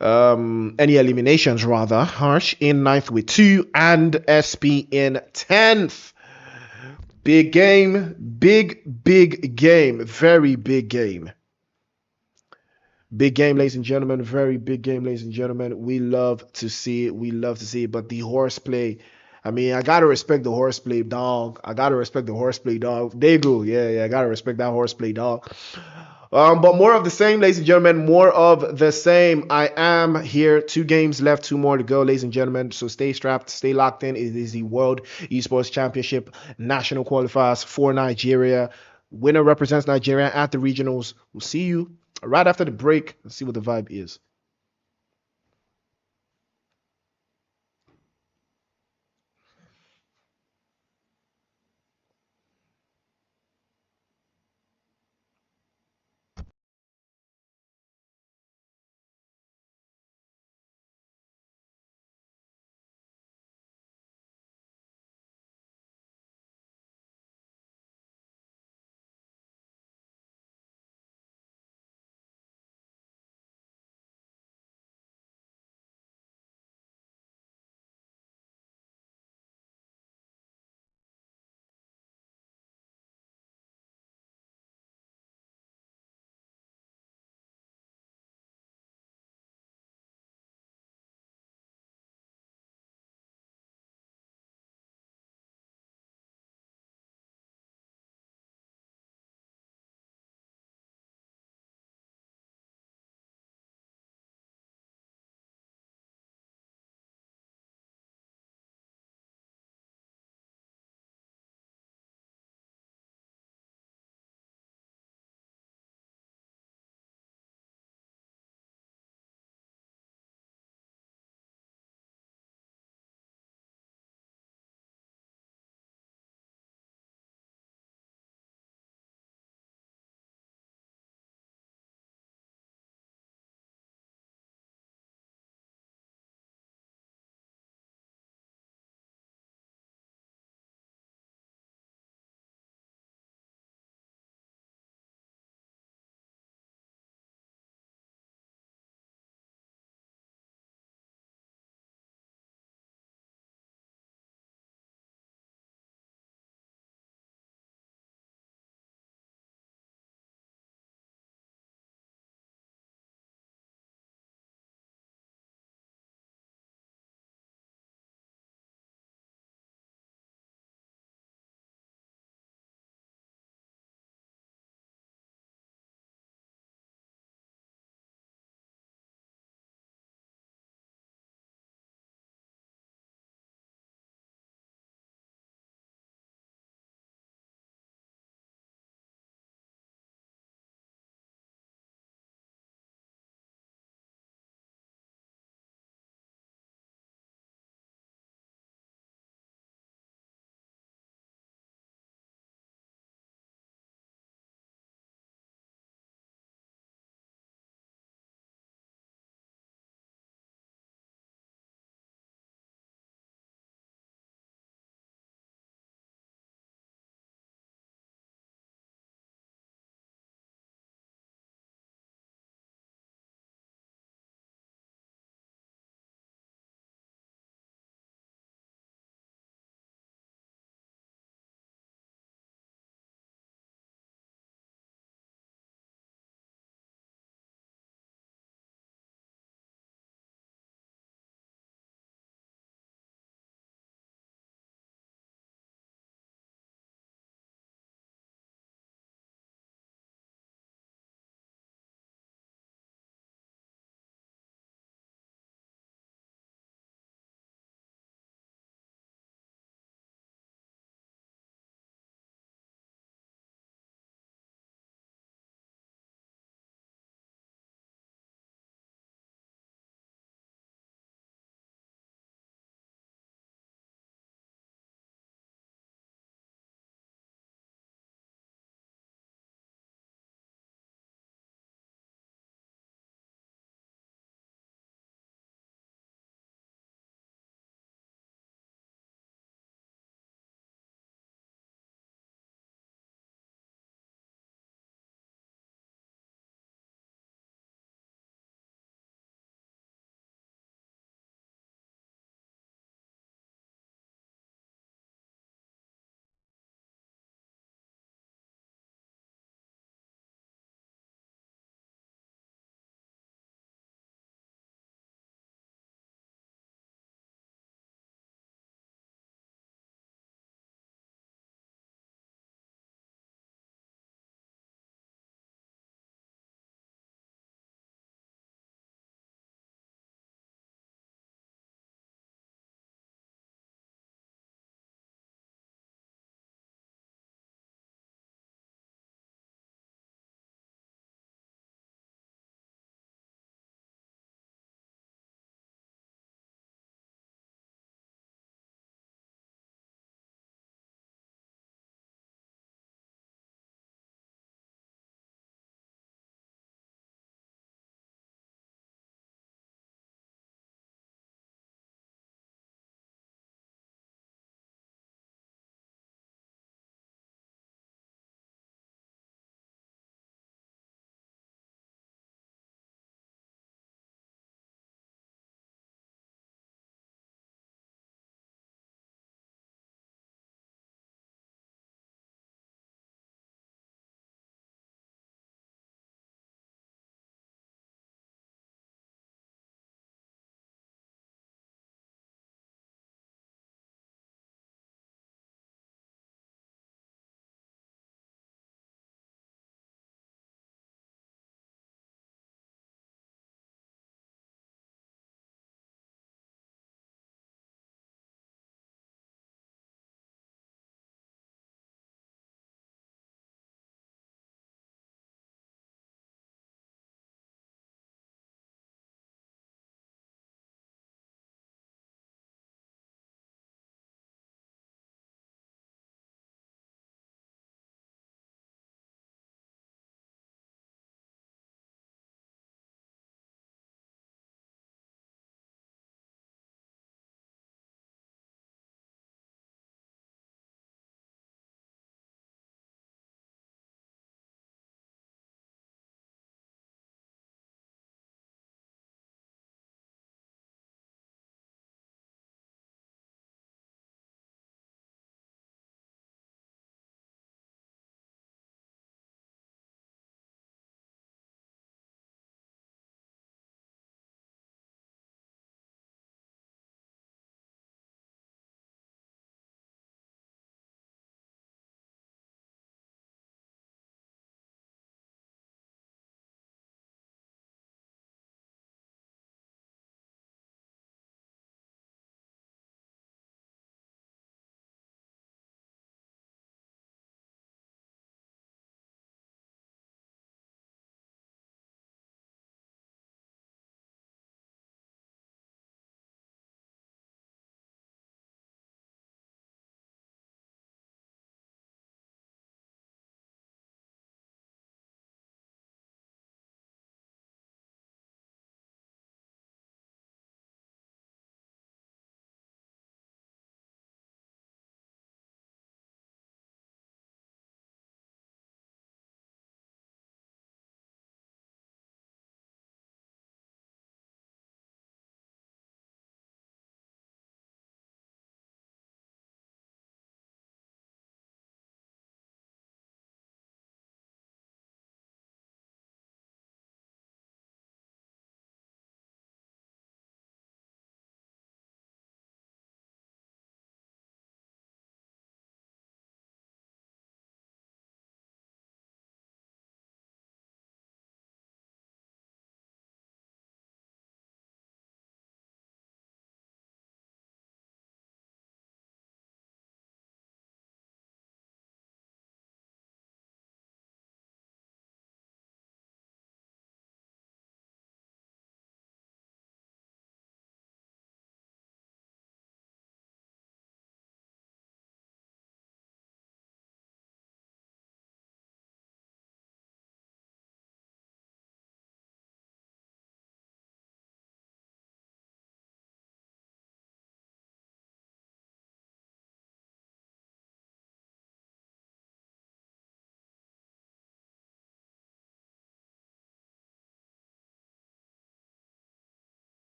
any eliminations rather. Harsh in 9th with 2, and SP in 10th. Big game, big game, very big game. Big game, ladies and gentlemen. Very big game, ladies and gentlemen. We love to see it. We love to see it. But the horseplay, I mean, I gotta respect the horseplay, dog. I gotta respect the horseplay, dog. Dago, yeah, I gotta respect that horseplay, dog. But more of the same, ladies and gentlemen. More of the same. I am here. 2 games left, 2 more to go, ladies and gentlemen. So stay strapped, stay locked in. It is the World Esports Championship National Qualifiers for Nigeria. Winner represents Nigeria at the regionals. We'll see you right after the break. Let's see what the vibe is.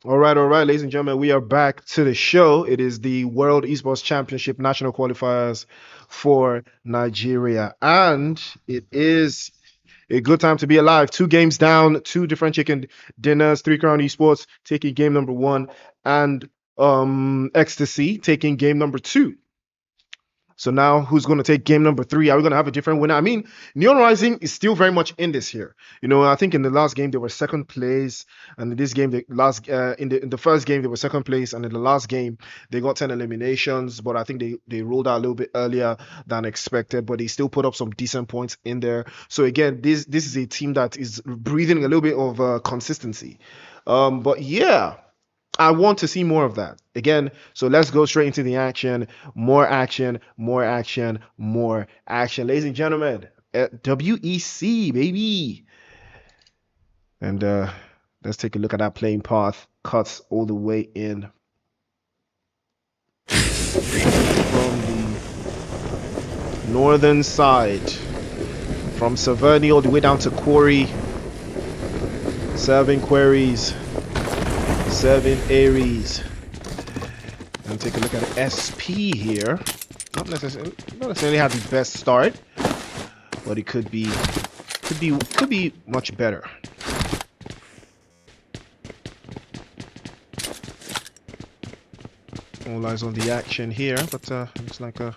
All right, ladies and gentlemen, we are back to the show. It is the World Esports Championship National Qualifiers for Nigeria, and it is a good time to be alive. Two games down, two different chicken dinners, Three Crown Esports taking game number one, and Ecstasy taking game number two. So now who's going to take game number three? Are we going to have a different winner? I mean, Neon Rising is still very much in this here. You know, I think in the last game they were second place, and in this game, in the first game they were second place, and in the last game they got 10 eliminations. But I think they rolled out a little bit earlier than expected, but they still put up some decent points in there. So again, this is a team that is breathing a little bit of consistency. But yeah. I want to see more of that. Again, so let's go straight into the action. More action, more action, more action. Ladies and gentlemen, WEC, baby. And let's take a look at that playing path. Cuts all the way in from the northern side. From Saverny all the way down to Quarry. Serving queries. 7 Aries. And take a look at SP here. Not necessarily have the best start, but it could be much better. All eyes on the action here, but looks like a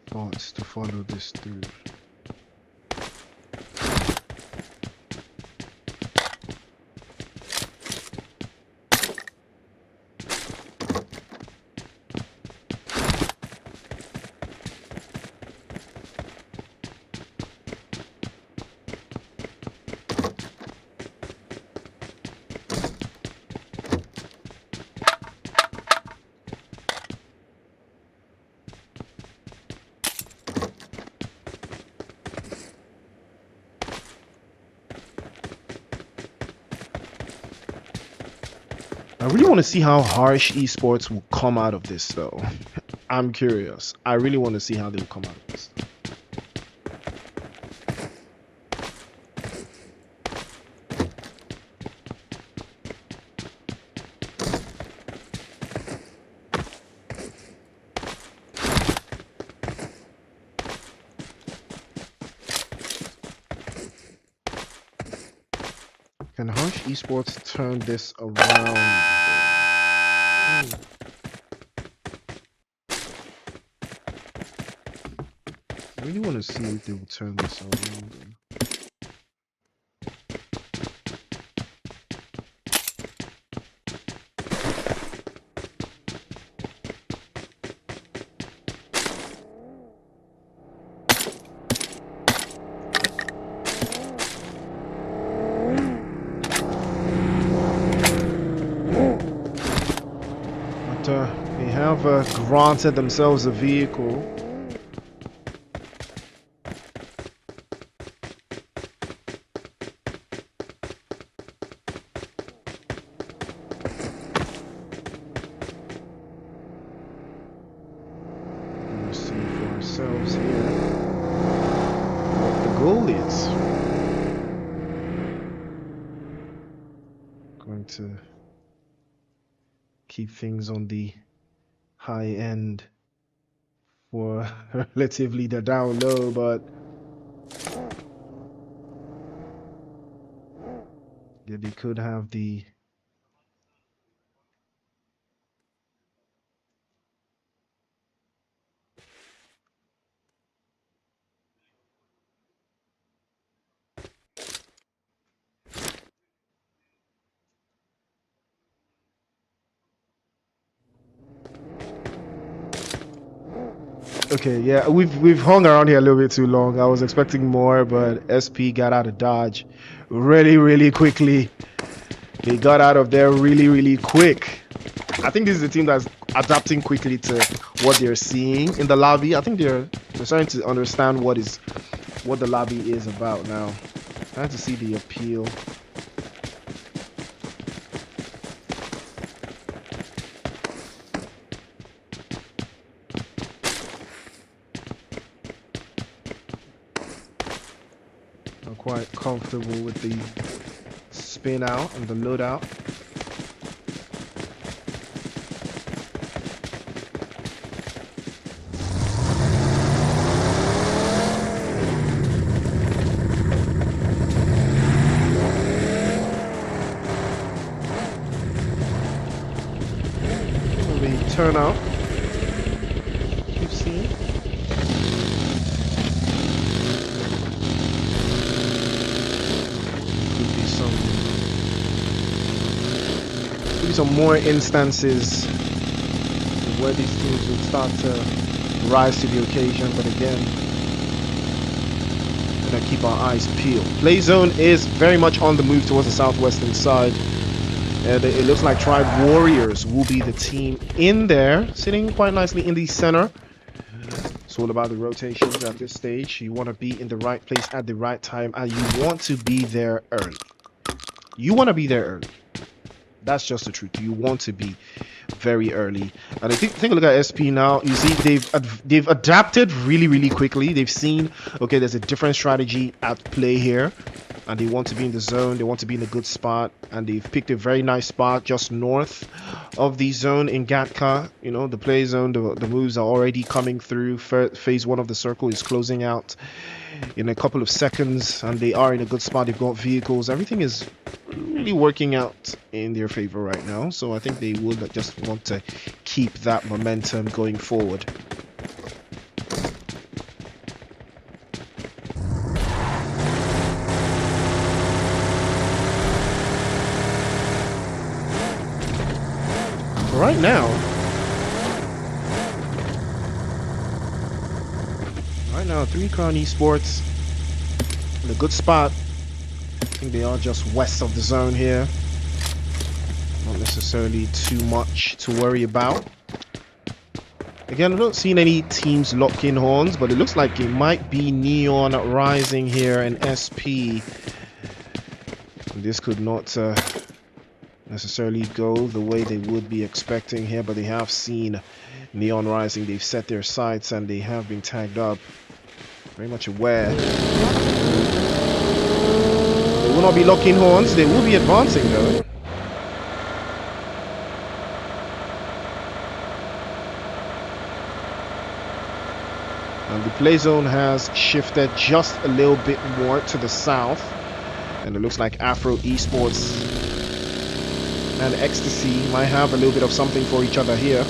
thoughts to follow this through. I really want to see how harsh esports will come out of this, though. I'm curious. I really want to see how they will come out of this. Can Harsh Esports turn this around? I really want to see if they will turn this around. They have granted themselves a vehicle. We'll see for ourselves here what the goal is. Going to keep things on the high end for relatively the down low, but yeah, they could have the Okay, yeah, we've hung around here a little bit too long. I was expecting more, but SP got out of Dodge really quickly. They got out of there really quick. I think this is a team that's adapting quickly to what they're seeing in the lobby. I think they're starting to understand what is what the lobby is about now. Trying to see the appeal. I'm quite comfortable with the spin out and the load out. Turnout. You've seen. Could be some more instances where these teams will start to rise to the occasion, but again, we're gonna keep our eyes peeled. Play zone is very much on the move towards the southwestern side. And it looks like Tribe Warriors will be the team in there, sitting quite nicely in the center. It's all about the rotations at this stage. You want to be in the right place at the right time, and you want to be there early. You want to be there early. That's just the truth. You want to be very early. And I think take a look at SP now. You see they've adapted really quickly. They've seen, okay, there's a different strategy at play here, and they want to be in the zone. They want to be in a good spot, and they've picked a very nice spot just north of the zone in Gatka. You know, the play zone, the moves are already coming through. Phase 1 of the circle is closing out in a couple of seconds, and they are in a good spot. They've got vehicles. Everything is really working out in their favor right now, so I think they would just want to keep that momentum going forward. Right now 3 Crown Esports in a good spot. I think they are just west of the zone here. Not necessarily too much to worry about. Again, I don't see any teams locking horns, but it looks like it might be Neon Rising here and SP. And this could not necessarily go the way they would be expecting here, but they have seen Neon Rising. They've set their sights and they have been tagged up. Very much aware. They will not be locking horns. They will be advancing though. And the play zone has shifted just a little bit more to the south. And it looks like Afro Esports and Ecstasy might have a little bit of something for each other here.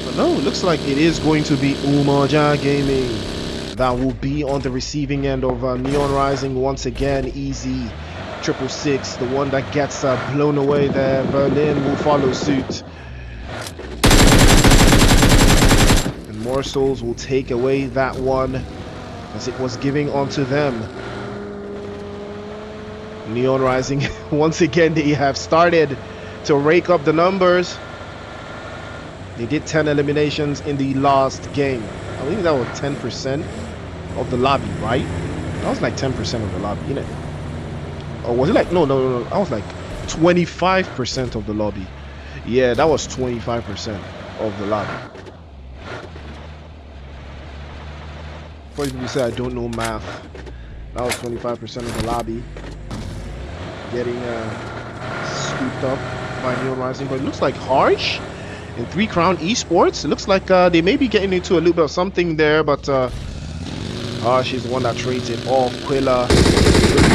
But no, it looks like it is going to be Umoja Gaming that will be on the receiving end of Neon Rising once again. Easy 666, the one that gets blown away there. Berlin will follow suit. More Souls will take away that one as it was giving onto them. Neon Rising, once again, they have started to rake up the numbers. They did 10 eliminations in the last game. I believe that was 10% of the lobby, right? That was like 10% of the lobby, you know? Or was it like, no, that was like 25% of the lobby. Yeah, that was 25% of the lobby. Before people say I don't know math, that was 25% of the lobby getting scooped up by Neon Rising. But it looks like Harsh in 3 Crown Esports, it looks like they may be getting into a little bit of something there, but Harsh is the one that trades it off. Quilla,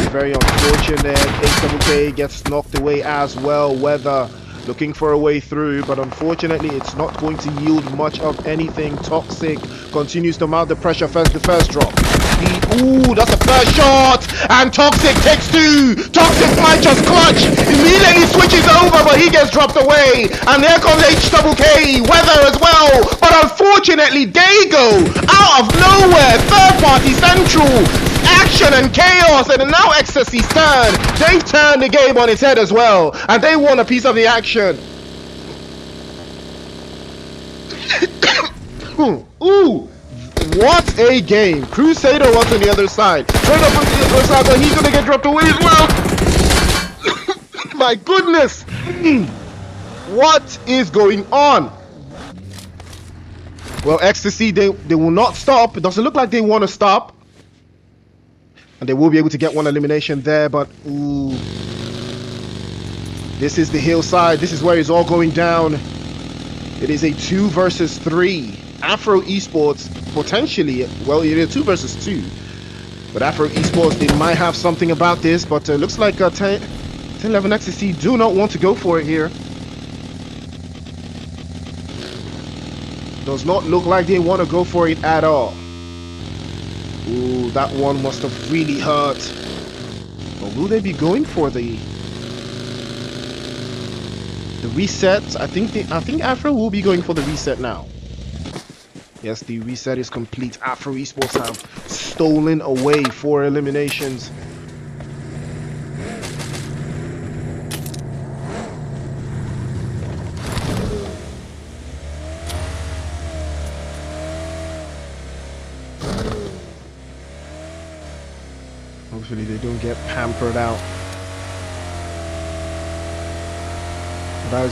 very unfortunate. HWK gets knocked away as well. Weather looking for a way through, but unfortunately it's not going to yield much of anything. Toxic continues to mount the pressure. First, the first drop. Ooh, that's the first shot, and Toxic takes 2. Toxic might just clutch. Immediately switches over, but he gets dropped away. And there comes HWK. Weather as well, but unfortunately they go out of nowhere. Third party Central action and chaos, and now Ecstasy's turn. They've turned the game on its head as well, and they want a piece of the action. Ooh, what a game. Crusader was on the other side. Straight up onto the other side, but he's gonna get dropped away as well. My goodness. What is going on? Well, Ecstasy, they will not stop. It doesn't look like they want to stop. And they will be able to get one elimination there, but ooh. This is the hillside. This is where it's all going down. It is a 2 versus 3. Afro Esports, potentially, well, it is 2 versus 2. But Afro Esports, they might have something about this, but it looks like 1011 Ecstasy do not want to go for it here. Does not look like they want to go for it at all. Ooh, that one must have really hurt. Or will they be going for the reset? I think Afro will be going for the reset now. Yes, the reset is complete. Afro Esports have stolen away 4 eliminations. Hopefully they don't get pampered out. That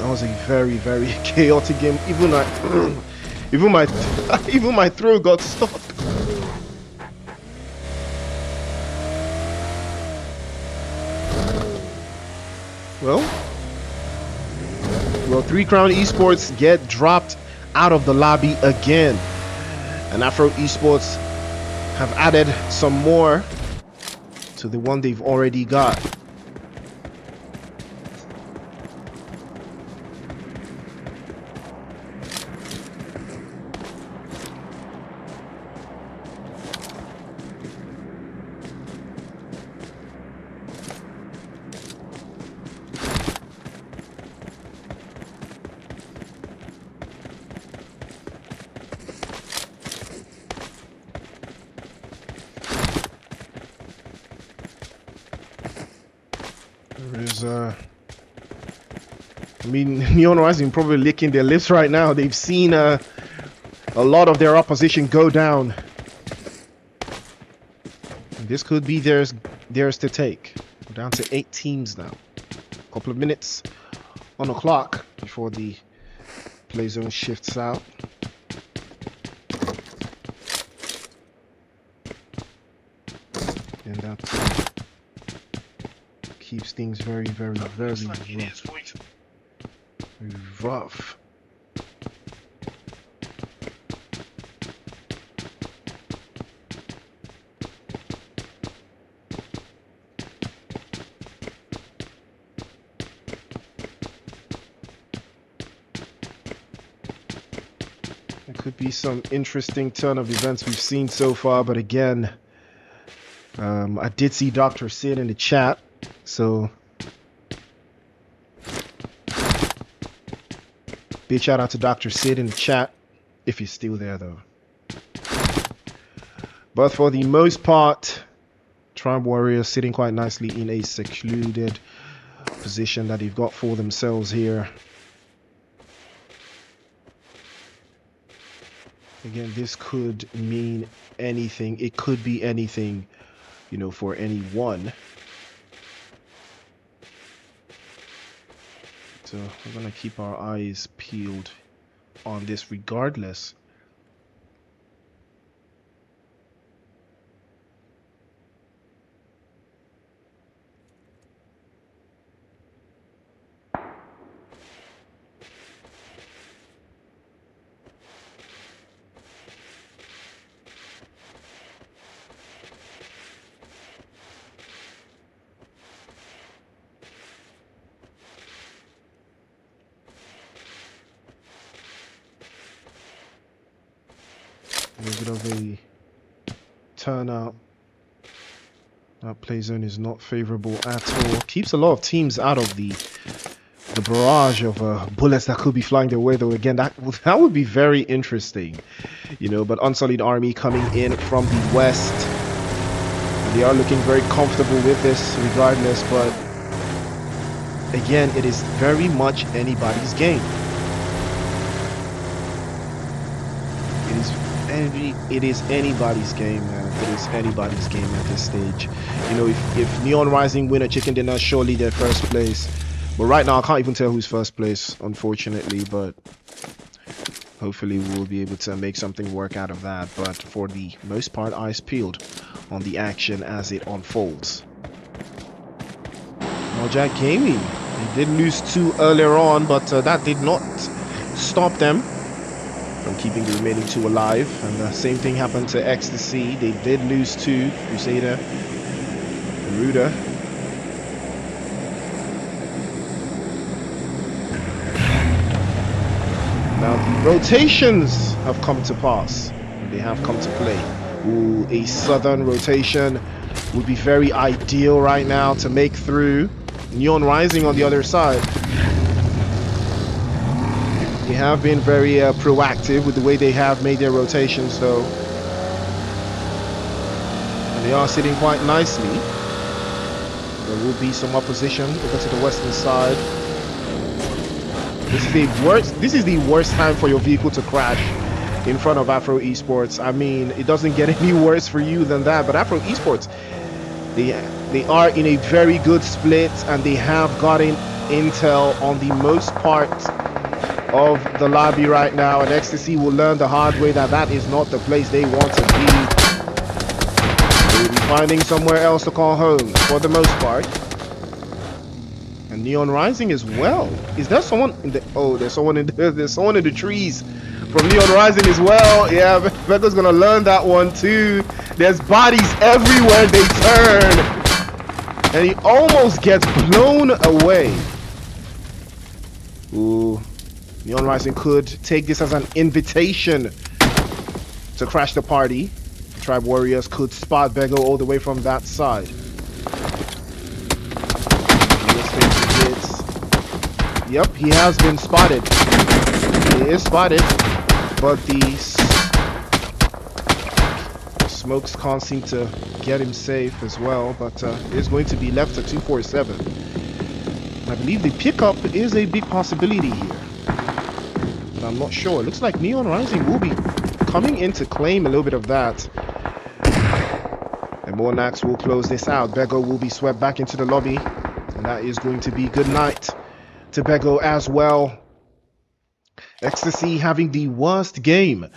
was a very, very chaotic game. Even my throw got stuck. Well, 3 Crown Esports get dropped out of the lobby again, and Afro Esports have added some more to the one they've already got. I mean, Neon Rising probably licking their lips right now. They've seen a lot of their opposition go down. And this could be theirs to take. We're down to 8 teams now. A couple of minutes on the clock before the play zone shifts out. And that keeps things very, very, very rough. It could be some interesting turn of events we've seen so far, but again, I did see Dr. Sid in the chat, so big shout out to Dr. Sid in the chat, if he's still there though. But for the most part, Tribe Warriors sitting quite nicely in a secluded position that they've got for themselves here. Again, this could mean anything. It could be anything, you know, for anyone. So we're gonna keep our eyes peeled on this regardless. A bit of a turnout. That play zone is not favorable at all. Keeps a lot of teams out of the barrage of bullets that could be flying their way, though. Again, that would be very interesting, you know. But Unsullied Army coming in from the west. They are looking very comfortable with this regardless, but again, it is very much anybody's game. It is anybody's game, man. It is anybody's game at this stage. You know, if Neon Rising win a chicken dinner, surely they're first place. But right now, I can't even tell who's first place, unfortunately. But hopefully, we'll be able to make something work out of that. But for the most part, eyes peeled on the action as it unfolds. Now, Jack Gaming, they did lose 2 earlier on, but that did not stop them from keeping the remaining 2 alive. And the same thing happened to Ecstasy. They did lose 2, Crusader and Ruda. Now the rotations have come to pass. They have come to play. Ooh, a southern rotation would be very ideal right now to make through. Neon Rising on the other side. They have been very proactive with the way they have made their rotations, though. And they are sitting quite nicely. There will be some opposition over to the western side. This is the worst time for your vehicle to crash in front of Afro Esports. I mean, it doesn't get any worse for you than that. But Afro Esports, they are in a very good split, and they have gotten intel on the most part of the lobby right now, and Ecstasy will learn the hard way that that is not the place they want to be. They will be finding somewhere else to call home for the most part. And Neon Rising as well. Is there someone in the there's someone in the trees from Neon Rising as well. Yeah, Becca's gonna learn that one too. There's bodies everywhere they turn, and he almost gets blown away. Ooh. Neon Rising could take this as an invitation to crash the party. Tribe Warriors could spot Bego all the way from that side. Yep, he has been spotted. He is spotted, but the smokes can't seem to get him safe as well. But it's going to be left at 247. I believe the pickup is a big possibility here. I'm not sure. It looks like Neon Rising will be coming in to claim a little bit of that. And Mornax will close this out. Bego will be swept back into the lobby. And that is going to be good night to Bego as well. Ecstasy having the worst game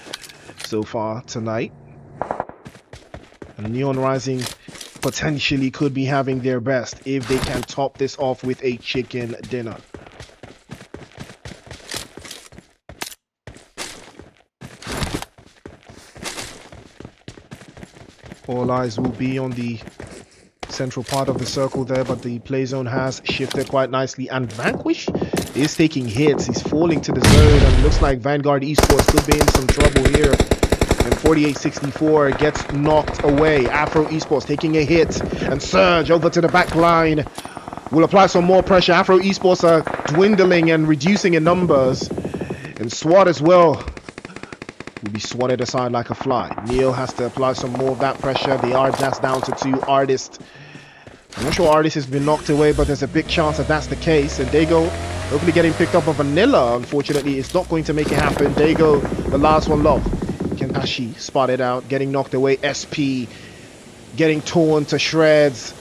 so far tonight. And Neon Rising potentially could be having their best if they can top this off with a chicken dinner. All eyes will be on the central part of the circle there, but the play zone has shifted quite nicely, and Vanquish is taking hits. He's falling to the zone, and it looks like Vanguard Esports could be in some trouble here. And 4864 gets knocked away. Afro Esports taking a hit, and Surge over to the back line will apply some more pressure. Afro Esports are dwindling and reducing in numbers, and SWAT as well will be swatted aside like a fly. Neo has to apply some more of that pressure. They are just down to 2. Artist, I'm not sure Artist has been knocked away, but there's a big chance that that's the case. And Dago hopefully getting picked up by Vanilla. Unfortunately, it's not going to make it happen. Dago, the last one low. Kenpachi spotted out, getting knocked away. SP getting torn to shreds.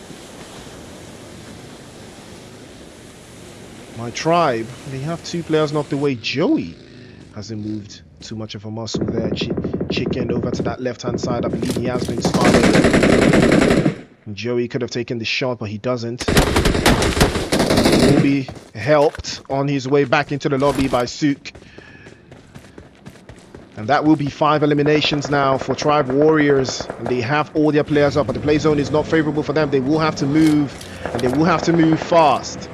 My Tribe, they have 2 players knocked away. Joey hasn't moved too much of a muscle there. Chicken over to that left-hand side. I believe he has been spotted. Joey could have taken the shot, but he doesn't. He will be helped on his way back into the lobby by Sook. And that will be 5 eliminations now for Tribe Warriors. And they have all their players up, but the play zone is not favorable for them. They will have to move, and they will have to move fast.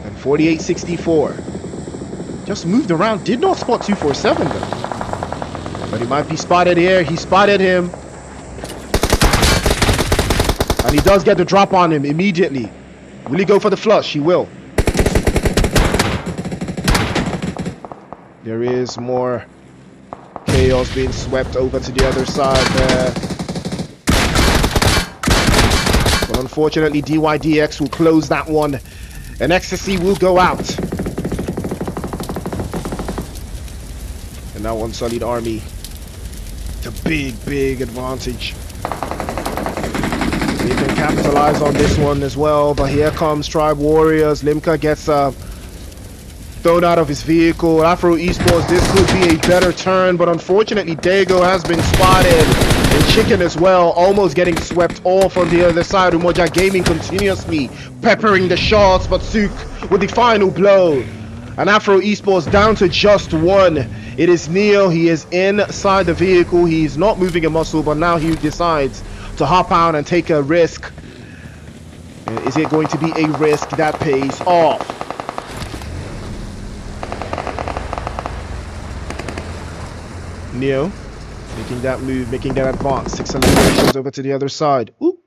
And 4864 just moved around, did not spot 247 though. But he might be spotted here. He spotted him. And he does get the drop on him immediately. Will he go for the flush? He will. There is more chaos being swept over to the other side there. Unfortunately, DYDX will close that one, and Ecstasy will go out. And now Unsullied Army, it's a big advantage. They can capitalize on this one as well, but here comes Tribe Warriors. Limca gets thrown out of his vehicle. Afro Esports, this could be a better turn, but unfortunately Dago has been spotted. And Chicken as well, almost getting swept off on the other side. Umoja Gaming continuously peppering the shots, but Suk with the final blow. And Afro Esports down to just one. It is Neo. He is inside the vehicle. He's not moving a muscle, but now he decides to hop out and take a risk. And is it going to be a risk that pays off? Neo making that move, making that advance. 6 eliminations over to the other side. Ooh.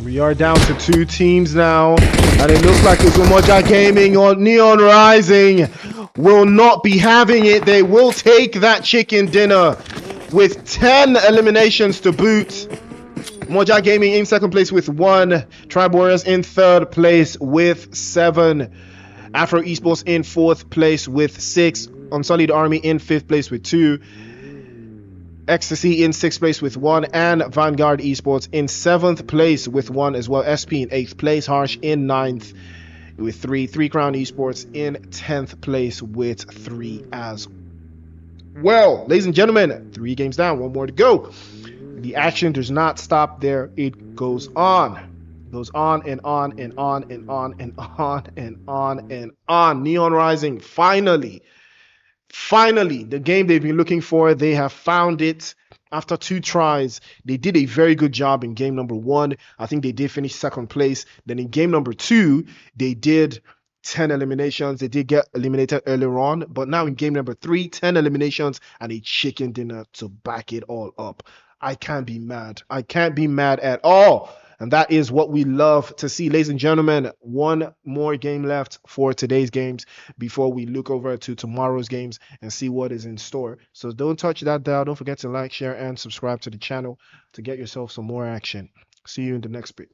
We are down to 2 teams now, and it looks like Umoja Gaming or Neon Rising will not be having it. They will take that chicken dinner with 10 eliminations to boot. Moja Gaming in second place with 1. Tribe Warriors in third place with 7. Afro Esports in fourth place with 6. Unsullied Army in fifth place with 2. Ecstasy in sixth place with 1, and Vanguard Esports in seventh place with 1 as well. SP in eighth place, Harsh in ninth with 3. 3 Crown Esports in 10th place with 3 as well. Ladies and gentlemen, 3 games down, 1 more to go. The action does not stop there. It goes on. It goes on and on and on and on and on and on and on. Neon Rising, finally, the game they've been looking for, they have found it. After 2 tries, they did a very good job in game number 1. I think they did finish second place. Then in game number 2, they did 10 eliminations. They did get eliminated earlier on, but now in game number 3, 10 eliminations and a chicken dinner to back it all up. I can't be mad. I can't be mad at all. And that is what we love to see. Ladies and gentlemen, 1 more game left for today's games before we look over to tomorrow's games and see what is in store. So don't touch that dial. Don't forget to like, share, and subscribe to the channel to get yourself some more action. See you in the next bit.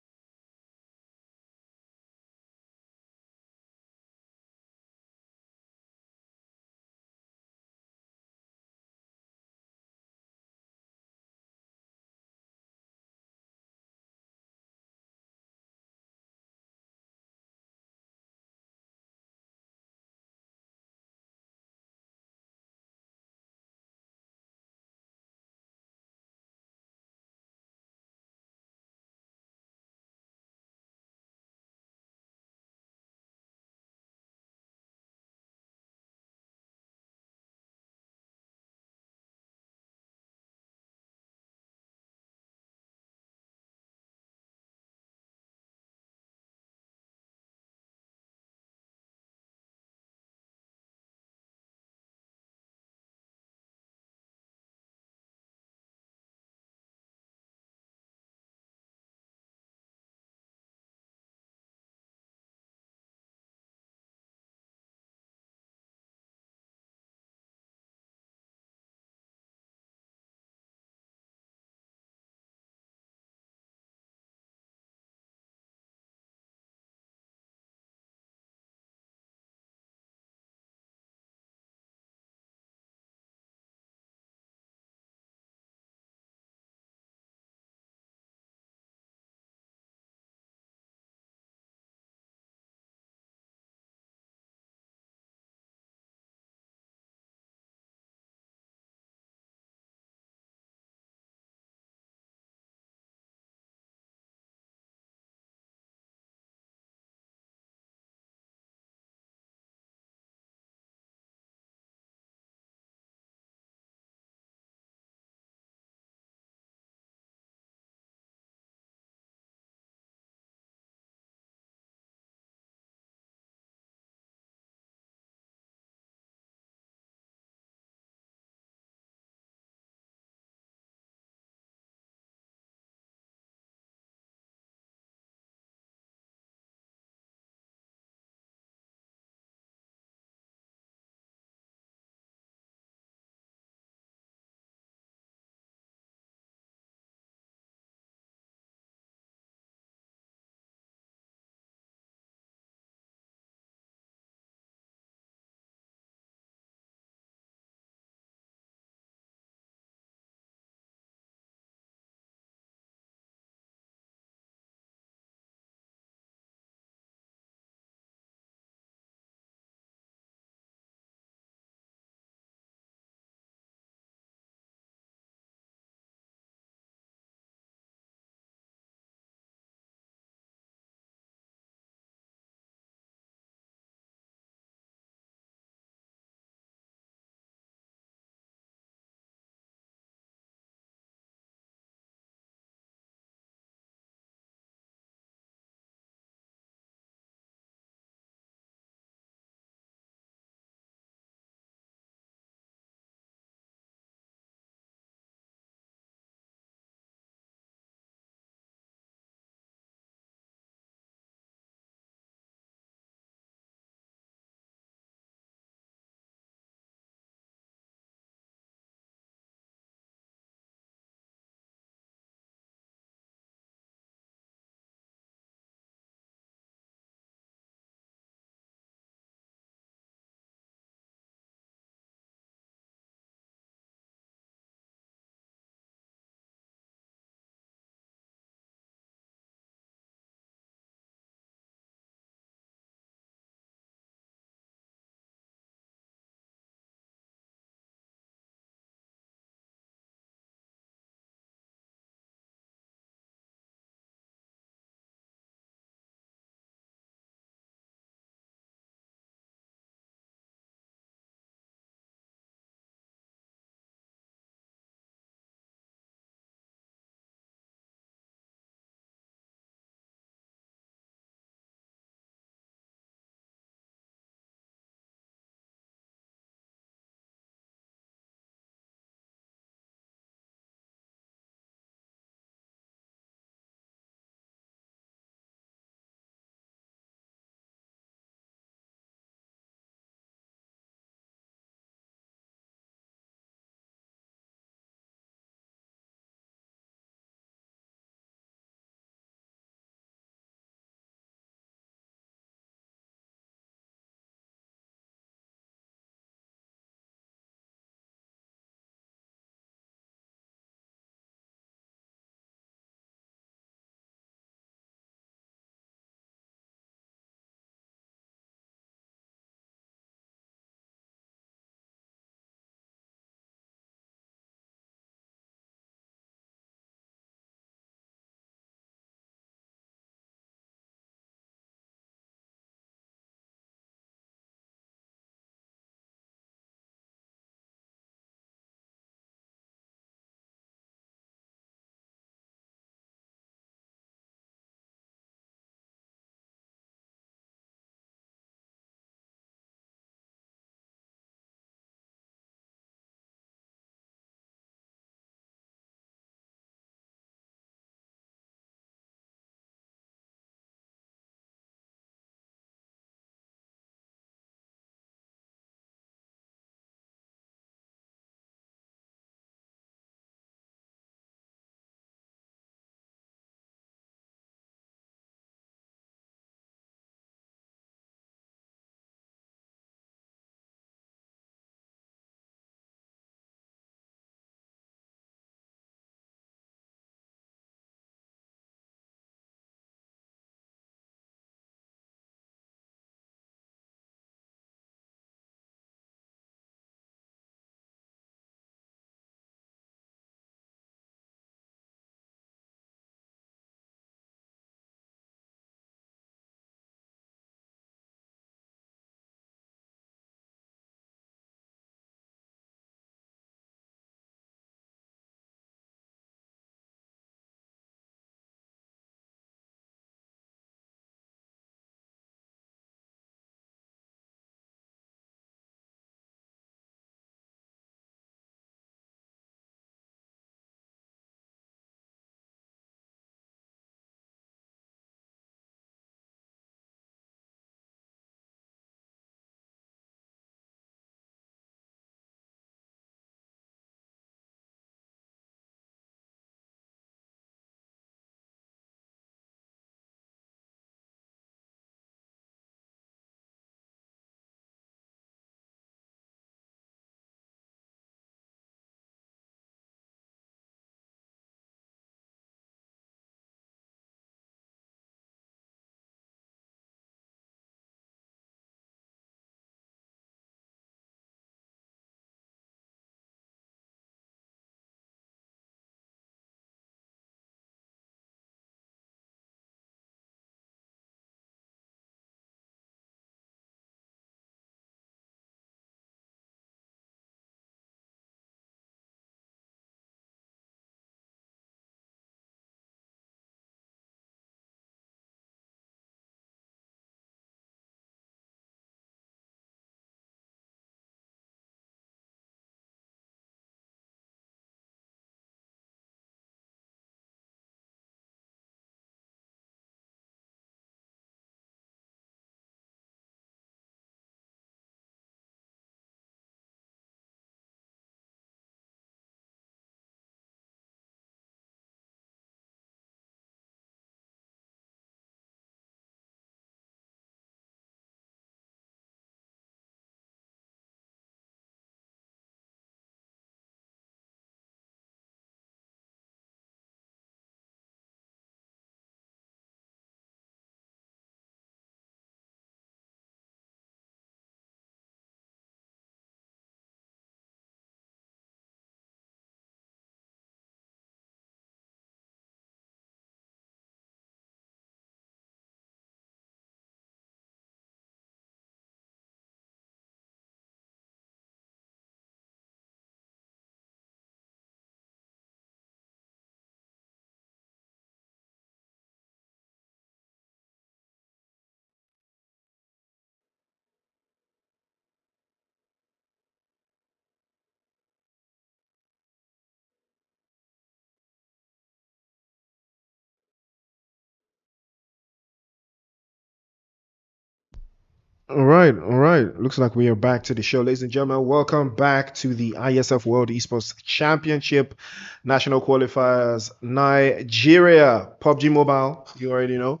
All right, all right. Looks like we are back to the show, ladies and gentlemen. Welcome back to the IESF World Esports Championship National Qualifiers Nigeria PUBG Mobile. You already know,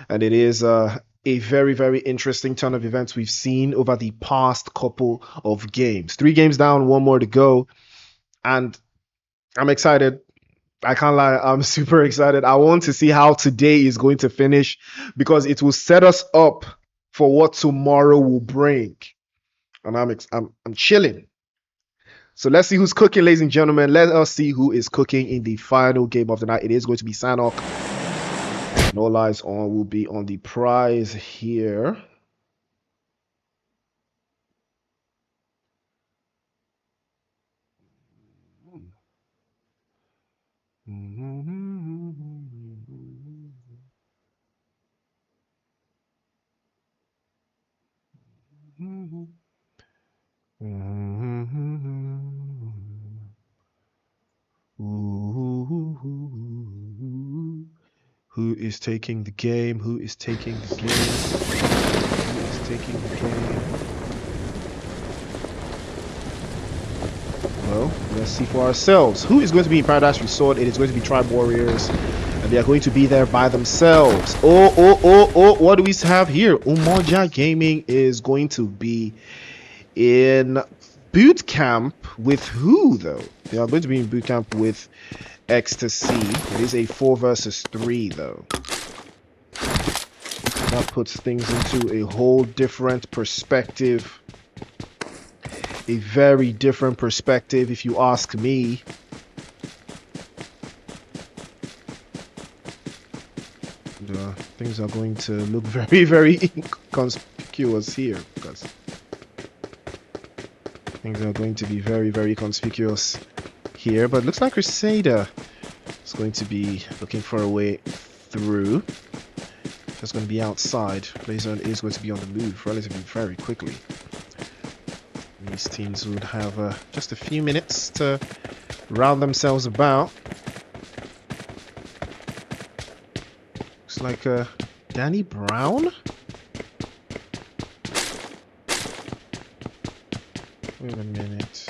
and it is a very, very interesting turn of events we've seen over the past couple of games. 3 games down, one more to go, and I'm excited. I can't lie, I'm super excited. I want to see how today is going to finish because it will set us up for what tomorrow will bring. And I'm chilling. So let's see who's cooking, ladies and gentlemen. Let us see who is cooking in the final game of the night. It is going to be Sanok. No lies on will be on the prize here. Who is taking the game? Who is taking the game? Who is taking the game? Well, let's see for ourselves. Who is going to be in Paradise Resort? It is going to be Tribe Warriors. And they are going to be there by themselves. Oh, what do we have here? Umoja Gaming is going to be in boot camp with who, though? They are going to be in boot camp with Ecstasy. It is a 4 versus 3, though. That puts things into a whole different perspective. A very different perspective, if you ask me. And, things are going to look very, very conspicuous here, because things are going to be very, very conspicuous here. But it looks like Crusader is going to be looking for a way through. Just going to be outside. Playzone is going to be on the move relatively very quickly. These teams would have just a few minutes to round themselves about. Looks like Danny Brown? Wait a minute.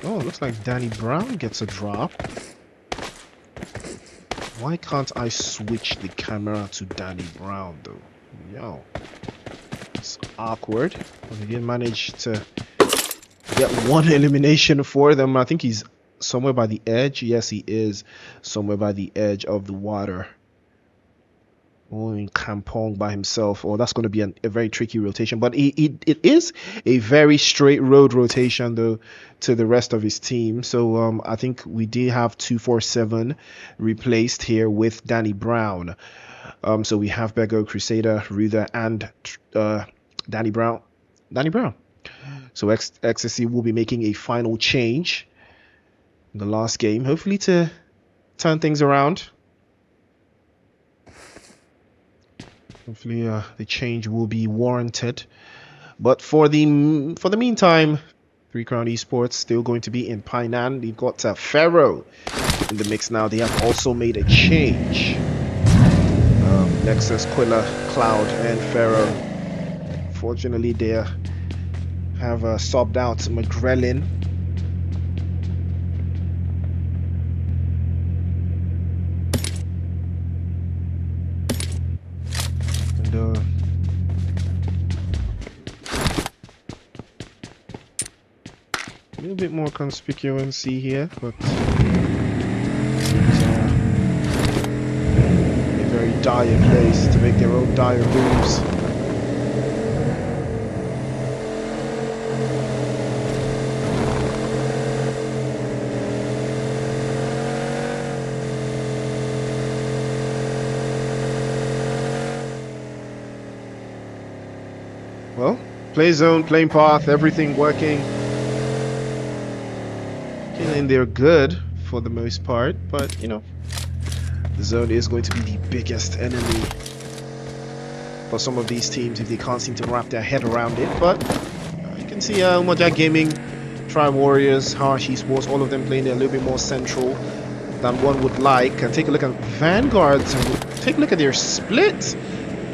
Oh, looks like Danny Brown gets a drop. Why can't I switch the camera to Danny Brown, though? Yo. It's awkward. But he didn't manage to get one elimination for them. I think he's somewhere by the edge. Yes, he is somewhere by the edge of the water. Oh, in Kampong by himself. Oh, that's going to be a very tricky rotation. But it is a very straight road rotation, though, to the rest of his team. So I think we did have 247 replaced here with Danny Brown. So we have Bego, Crusader, Ruther, and Danny Brown. So Ecstasy will be making a final change in the last game, hopefully to turn things around. Hopefully the change will be warranted. But for the meantime, 3 Crown Esports still going to be in Painan. They've got Pharaoh in the mix now. They have also made a change. Nexus, Quilla, Cloud, and Pharaoh. Fortunately, they have subbed out McGrellin. And a little bit more conspicuity here, but it's a very dire place to make their own dire moves. Well, play zone, playing path, everything working. And they're good for the most part, but you know, the zone is going to be the biggest enemy for some of these teams if they can't seem to wrap their head around it. But you can see Umoja Gaming, Tribe Warriors, Harsh Esports, all of them playing a little bit more central than one would like. And take a look at Vanguard, take a look at their split.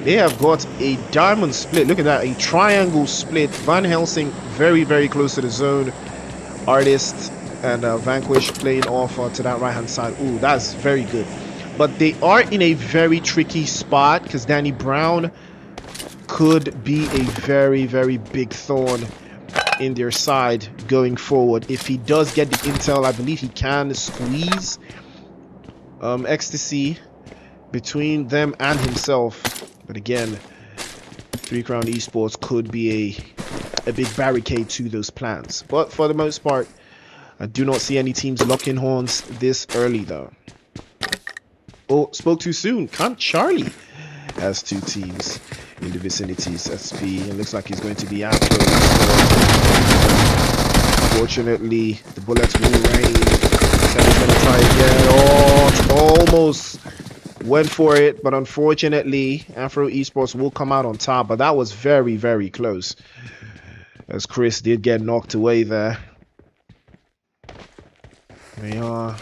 They have got a diamond split. Look at that, a triangle split. Van Helsing very, very close to the zone. Artist and Vanquish playing off to that right hand side. Ooh, that's very good. But they are in a very tricky spot because Danny Brown could be a very, very big thorn in their side going forward. If he does get the intel, I believe he can squeeze Ecstasy between them and himself. But again, 3 Crown Esports could be a big barricade to those plans. But for the most part, I do not see any teams locking horns this early though. Oh, spoke too soon. Can't Charlie has 2 teams in the vicinities. SP, it looks like he's going to be after. Unfortunately, the bullets will rain. He's going to try again. Oh, almost went for it, but unfortunately, Afro Esports will come out on top. But that was very, very close, as Chris did get knocked away there. They are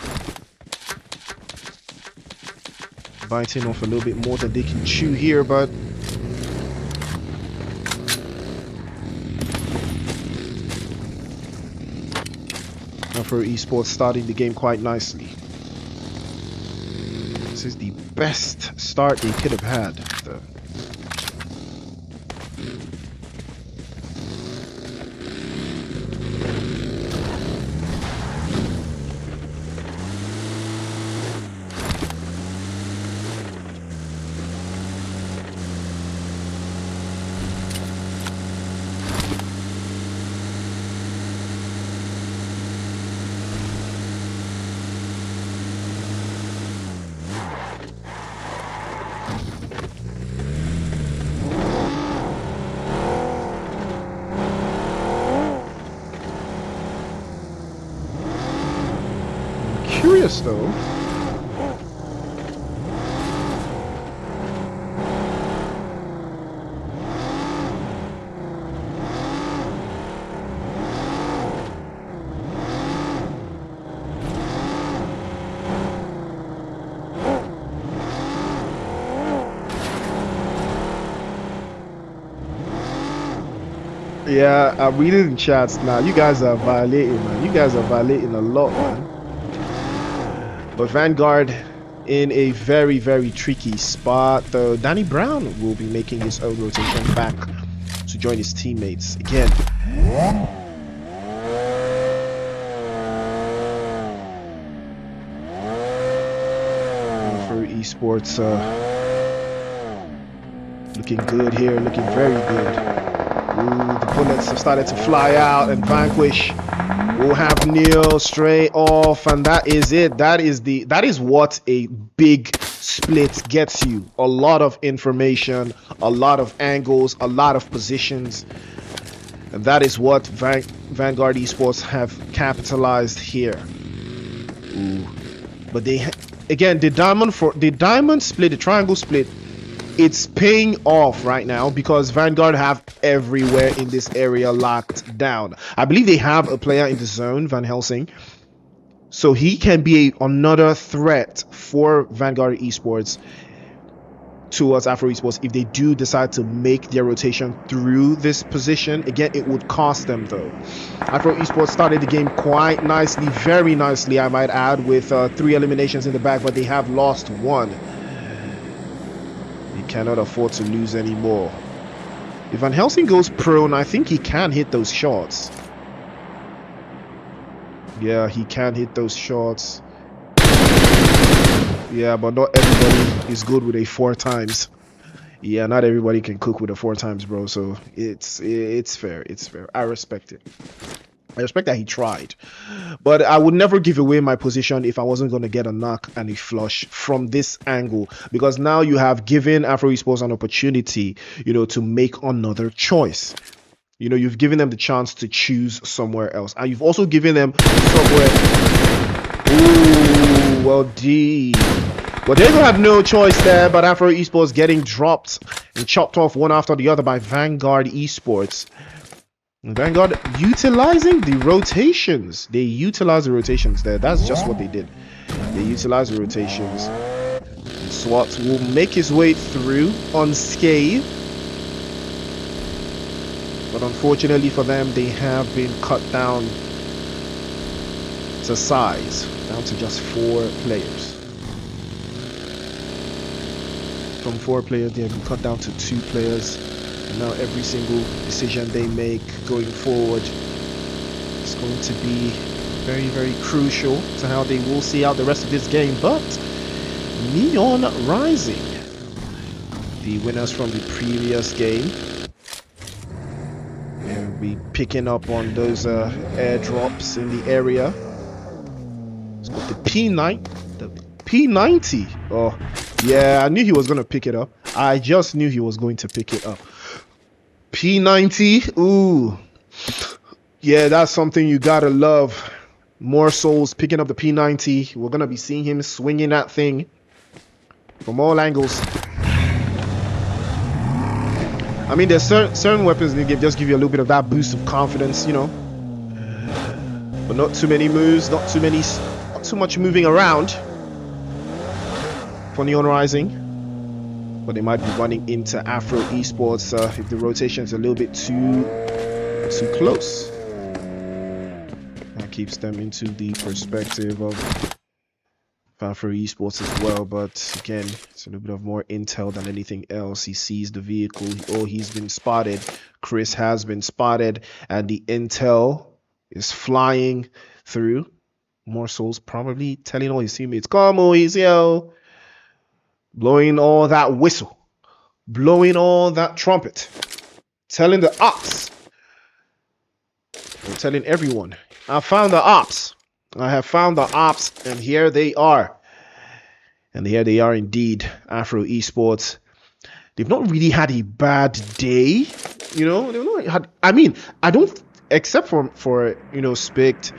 biting off a little bit more than they can chew here, but Afro Esports starting the game quite nicely. This is the best start they could have had though. Curious though. Yeah, I'm reading in chats now. You guys are violating, man. You guys are violating a lot, man. But Vanguard in a very, very tricky spot, though. Danny Brown will be making his own rotation back to join his teammates again. For esports, looking good here, looking very good. Ooh, the bullets have started to fly out, and Vanquish will have Neil straight off, and that is it. That is what a big split gets you. A lot of information, a lot of angles, a lot of positions, and that is what Vanguard Esports have capitalized here. Ooh. But they again, the diamond split, the triangle split, it's paying off right now because Vanguard have everywhere in this area locked down. I believe they have a player in the zone, Van Helsing, so he can be another threat for Vanguard Esports towards Afro Esports if they do decide to make their rotation through this position. Again, it would cost them though. Afro Esports started the game quite nicely, very nicely I might add, with 3 eliminations in the bag, but they have lost 1. He cannot afford to lose anymore. If Van Helsing goes prone, I think he can hit those shots. Yeah, he can hit those shots. Yeah, but not everybody is good with a 4 times. Yeah, not everybody can cook with a 4 times, bro. So it's fair. It's fair. I respect it. I respect that he tried, but I would never give away my position if I wasn't going to get a knock and a flush from this angle, because now you have given Afro Esports an opportunity, you know, to make another choice. You know, you've given them the chance to choose somewhere else, and you've also given them somewhere. Ooh, well, D. Well, they don't have no choice there, but Afro Esports getting dropped and chopped off one after the other by Vanguard Esports. Vanguard utilizing the rotations. They utilized the rotations there. That's just what they did. They utilized the rotations. SWAT will make his way through unscathed. But unfortunately for them, they have been cut down to size, down to just 4 players. From 4 players, they have been cut down to 2 players. And now every single decision they make going forward is going to be very, very crucial to how they will see out the rest of this game. But Neon Rising, the winners from the previous game, will be picking up on those airdrops in the area. It's got the P90. Oh, yeah, I knew he was going to pick it up. I just knew he was going to pick it up. P90, ooh. Yeah, that's something you gotta love. More souls picking up the P90. We're gonna be seeing him swinging that thing from all angles. I mean, there's certain weapons that just give you a little bit of that boost of confidence, you know. But not too many moves, not too much moving around for Neon Rising. But they might be running into Afro Esports if the rotation is a little bit too close. That keeps them into the perspective of Afro Esports as well. But again, it's a little bit of more intel than anything else. He sees the vehicle. Oh, he's been spotted. Chris has been spotted, and the intel is flying through. More souls probably telling all his teammates, "Come on, easy, yo." Blowing all that whistle, blowing all that trumpet, telling the ops, or telling everyone, I found the ops. I have found the ops, and here they are. And here they are indeed, Afro Esports. They've not really had a bad day, you know. They've not had. I mean, I don't, except for you know, Spict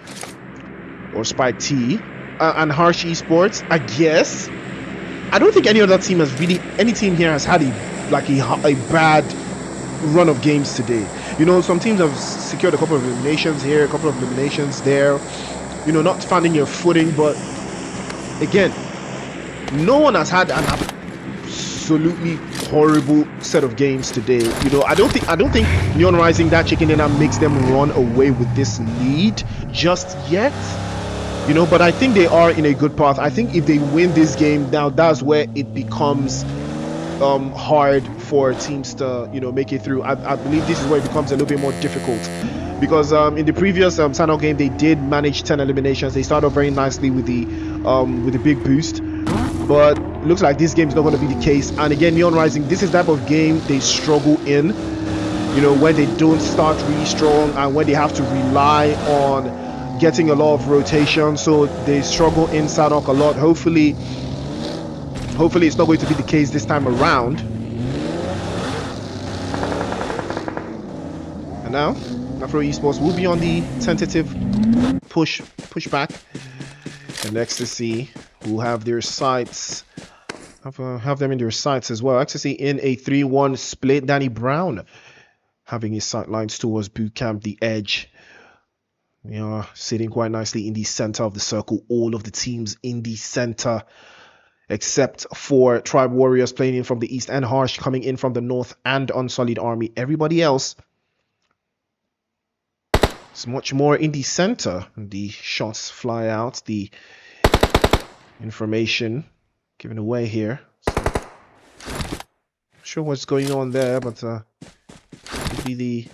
or Spike T and Harsh Esports, I guess. I don't think any other team has really, any team here has had a bad run of games today. You know, some teams have secured a couple of eliminations here, a couple of eliminations there. You know, not finding your footing, but again, no one has had an absolutely horrible set of games today. You know, I don't think Neon Rising, that chicken dinner, makes them run away with this lead just yet. You know, but I think they are in a good path. I think if they win this game, now that's where it becomes hard for teams to, you know, make it through. I believe this is where it becomes a little bit more difficult, because in the previous sign-out game, they did manage 10 eliminations. They started off very nicely with the big boost, but it looks like this game is not going to be the case. And again, Neon Rising, this is the type of game they struggle in, you know, when they don't start really strong and when they have to rely on getting a lot of rotation, so they struggle in Sanhok a lot. Hopefully it's not going to be the case this time around. And now Afro Esports will be on the tentative pushback, and Ecstasy will have their sights have them in their sights as well. Ecstasy in a 3-1 split. Danny Brown having his sight lines towards Bootcamp, the edge. We are sitting quite nicely in the center of the circle. All of the teams in the center, except for Tribe Warriors playing in from the east and Harsh coming in from the north and Unsullied Army. Everybody else is much more in the center. The shots fly out. The information given away here. So, not sure what's going on there, but could be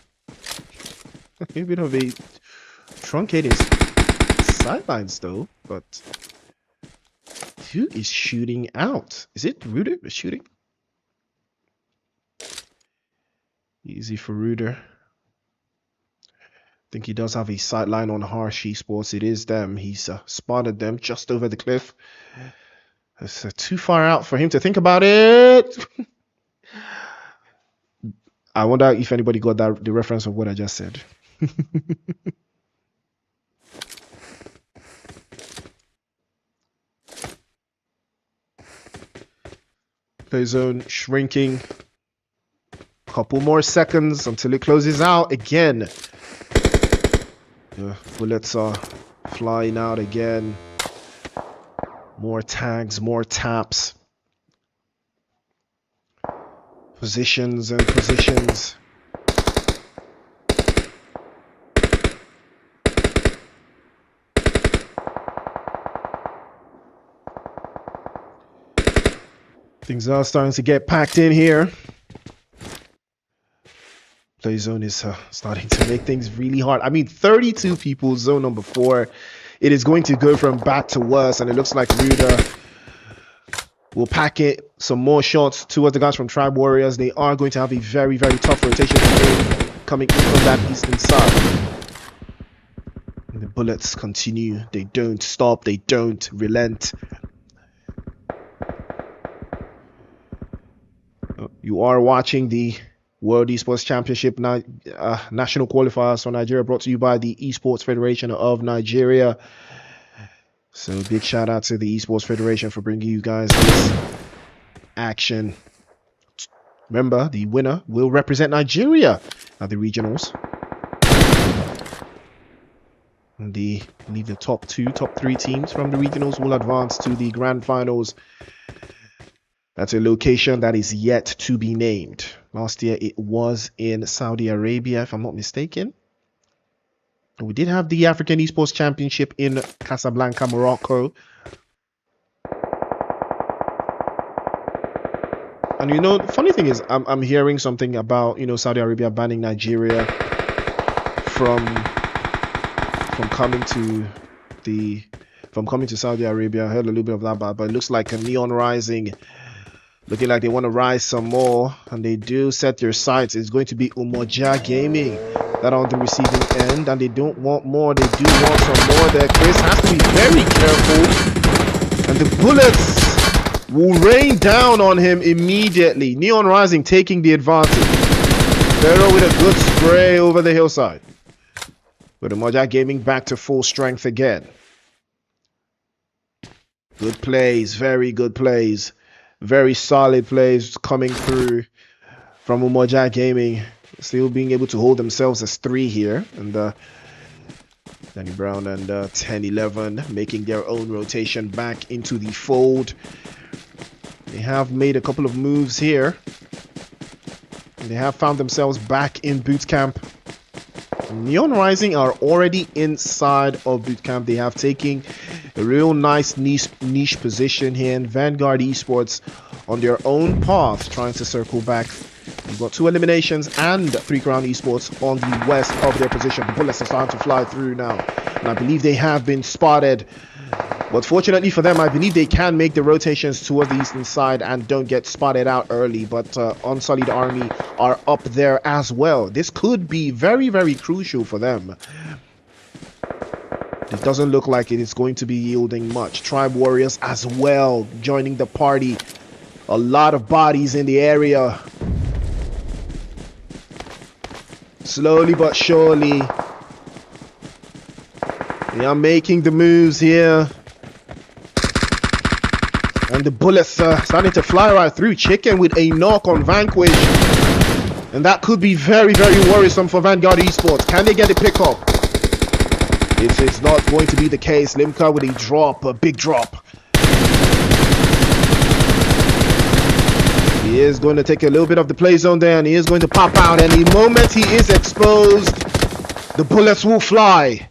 a bit of a truncated sidelines though. But who is shooting out? Is it Ruder shooting? Easy for Ruder. I think he does have a sideline on Harsh Esports. It is them. He's spotted them just over the cliff. It's too far out for him to think about it. I wonder if anybody got the reference of what I just said. Play zone shrinking. Couple more seconds until it closes out again. The bullets are flying out again. More tags, more taps. Positions and positions. Things are starting to get packed in here. Play zone is starting to make things really hard. I mean, 32 people, zone number 4. It is going to go from bad to worse, and it looks like Ruda will pack it some more shots towards the guys from Tribe Warriors. They are going to have a very, very tough rotation coming in from that eastern side. And the bullets continue. They don't stop. They don't relent. You are watching the World Esports Championship National Qualifiers for Nigeria, brought to you by the Esports Federation of Nigeria. So big shout out to the Esports Federation for bringing you guys this action. Remember, the winner will represent Nigeria at the regionals. And I believe the top 3 teams from the regionals will advance to the grand finals. That's a location that is yet to be named. Last year it was in Saudi Arabia, if I'm not mistaken. We did have the African Esports Championship in Casablanca, Morocco. And you know, the funny thing is, I'm hearing something about, you know, Saudi Arabia banning Nigeria from coming to Saudi Arabia. I heard a little bit of that, but it looks like a Neon Rising. Looking like they want to rise some more, and they do set their sights. It's going to be Umoja Gaming that are on the receiving end, and they don't want more. They do want some more there. Chris has to be very careful, and the bullets will rain down on him immediately. Neon Rising taking the advantage. Pharaoh with a good spray over the hillside. But Umoja Gaming back to full strength again. Good plays, very good plays. Very solid plays coming through from Umoja Gaming. Still being able to hold themselves as 3 here. And Danny Brown and 10-11 making their own rotation back into the fold. They have made a couple of moves here. And they have found themselves back in boot camp. Neon Rising are already inside of boot camp. They have taken a real nice niche position here, in Vanguard Esports on their own path, trying to circle back. We've got 2 eliminations and 3 Crown Esports on the west of their position. The bullets are starting to fly through now, and I believe they have been spotted. But fortunately for them, I believe they can make the rotations towards the eastern side and don't get spotted out early. But Unsullied Army are up there as well. This could be very, very crucial for them. It doesn't look like it is going to be yielding much. Tribe Warriors as well joining the party. A lot of bodies in the area. Slowly but surely, they are making the moves here. And the bullets are starting to fly right through. Chicken with a knock on Vanquish. And that could be very, very worrisome for Vanguard Esports. Can they get a pickup? It's not going to be the case. Limca with a drop, a big drop. He is going to take a little bit of the play zone there, and he is going to pop out. And the moment he is exposed, the bullets will fly.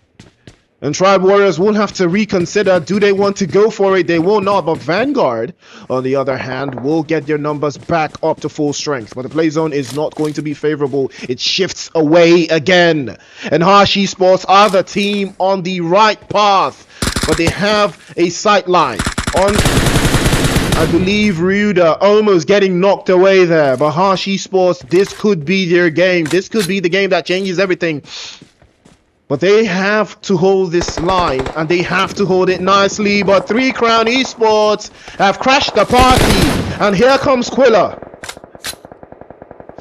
And Tribe Warriors will have to reconsider. Do they want to go for it? They will not. But Vanguard, on the other hand, will get their numbers back up to full strength. But the play zone is not going to be favorable. It shifts away again. And Harsh Esports are the team on the right path. But they have a sight line on, I believe, Ruda almost getting knocked away there. But Harsh Esports, this could be their game. This could be the game that changes everything. But they have to hold this line, and they have to hold it nicely. But 3 Crown Esports have crashed the party, and here comes Quilla.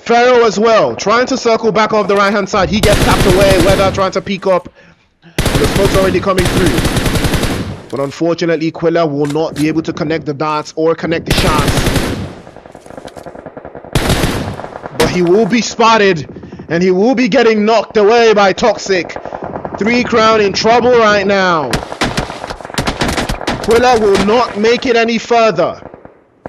Pharaoh as well, trying to circle back off the right-hand side. He gets tapped away. Weather trying to peek up. The smoke's already coming through. But unfortunately, Quilla will not be able to connect the dots or connect the shots. But he will be spotted, and he will be getting knocked away by Toxic. 3 Crown in trouble right now. Quilla will not make it any further.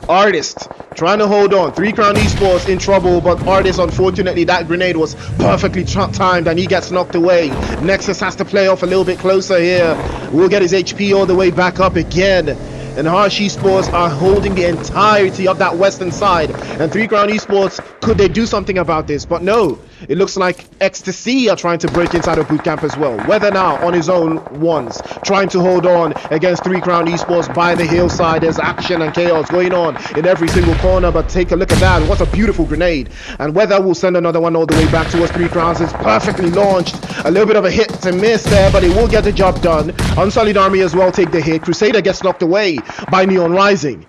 Artist Trying to hold on. 3 Crown Esports in trouble, but Artist, unfortunately, that grenade was perfectly timed and he gets knocked away. Nexus has to play off a little bit closer here. We'll get his HP all the way back up again. And Harsh Esports are holding the entirety of that western side. And 3 Crown Esports, could they do something about this? But no, it looks like Ecstasy are trying to break inside of bootcamp as well. Weather now on his own once, trying to hold on against 3 Crown Esports by the hillside. There's action and chaos going on in every single corner, but take a look at that. What a beautiful grenade. And Weather will send another one all the way back towards 3 Crowns. It's perfectly launched. A little bit of a hit and miss there, but it will get the job done. Unsullied Army as well take the hit. Crusader gets knocked away by Neon Rising.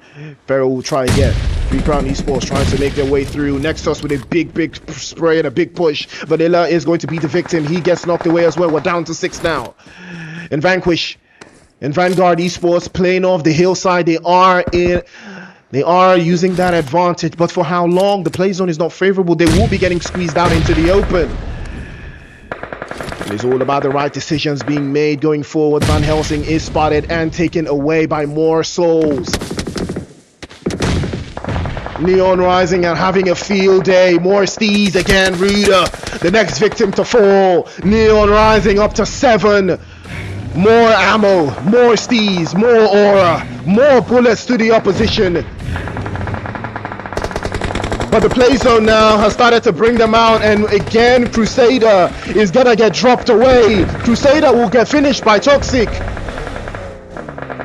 Pharaoh will try again. 3 Crown Esports trying to make their way through. Nexus with a big spray and a big push. Vanilla is going to be the victim. He gets knocked away as well. We're down to 6 now. And Vanquish and Vanguard Esports playing off the hillside. They are using that advantage, but for how long? The play zone is not favorable. They will be getting squeezed out into the open. It's all about the right decisions being made going forward. Van Helsing is spotted and taken away by more souls. Neon Rising and having a field day. More Steez again. Ruda, the next victim to fall. Neon Rising up to 7. More ammo, more Steez, more aura, more bullets to the opposition. But the play zone now has started to bring them out, and again Crusader is gonna get dropped away. Crusader will get finished by Toxic.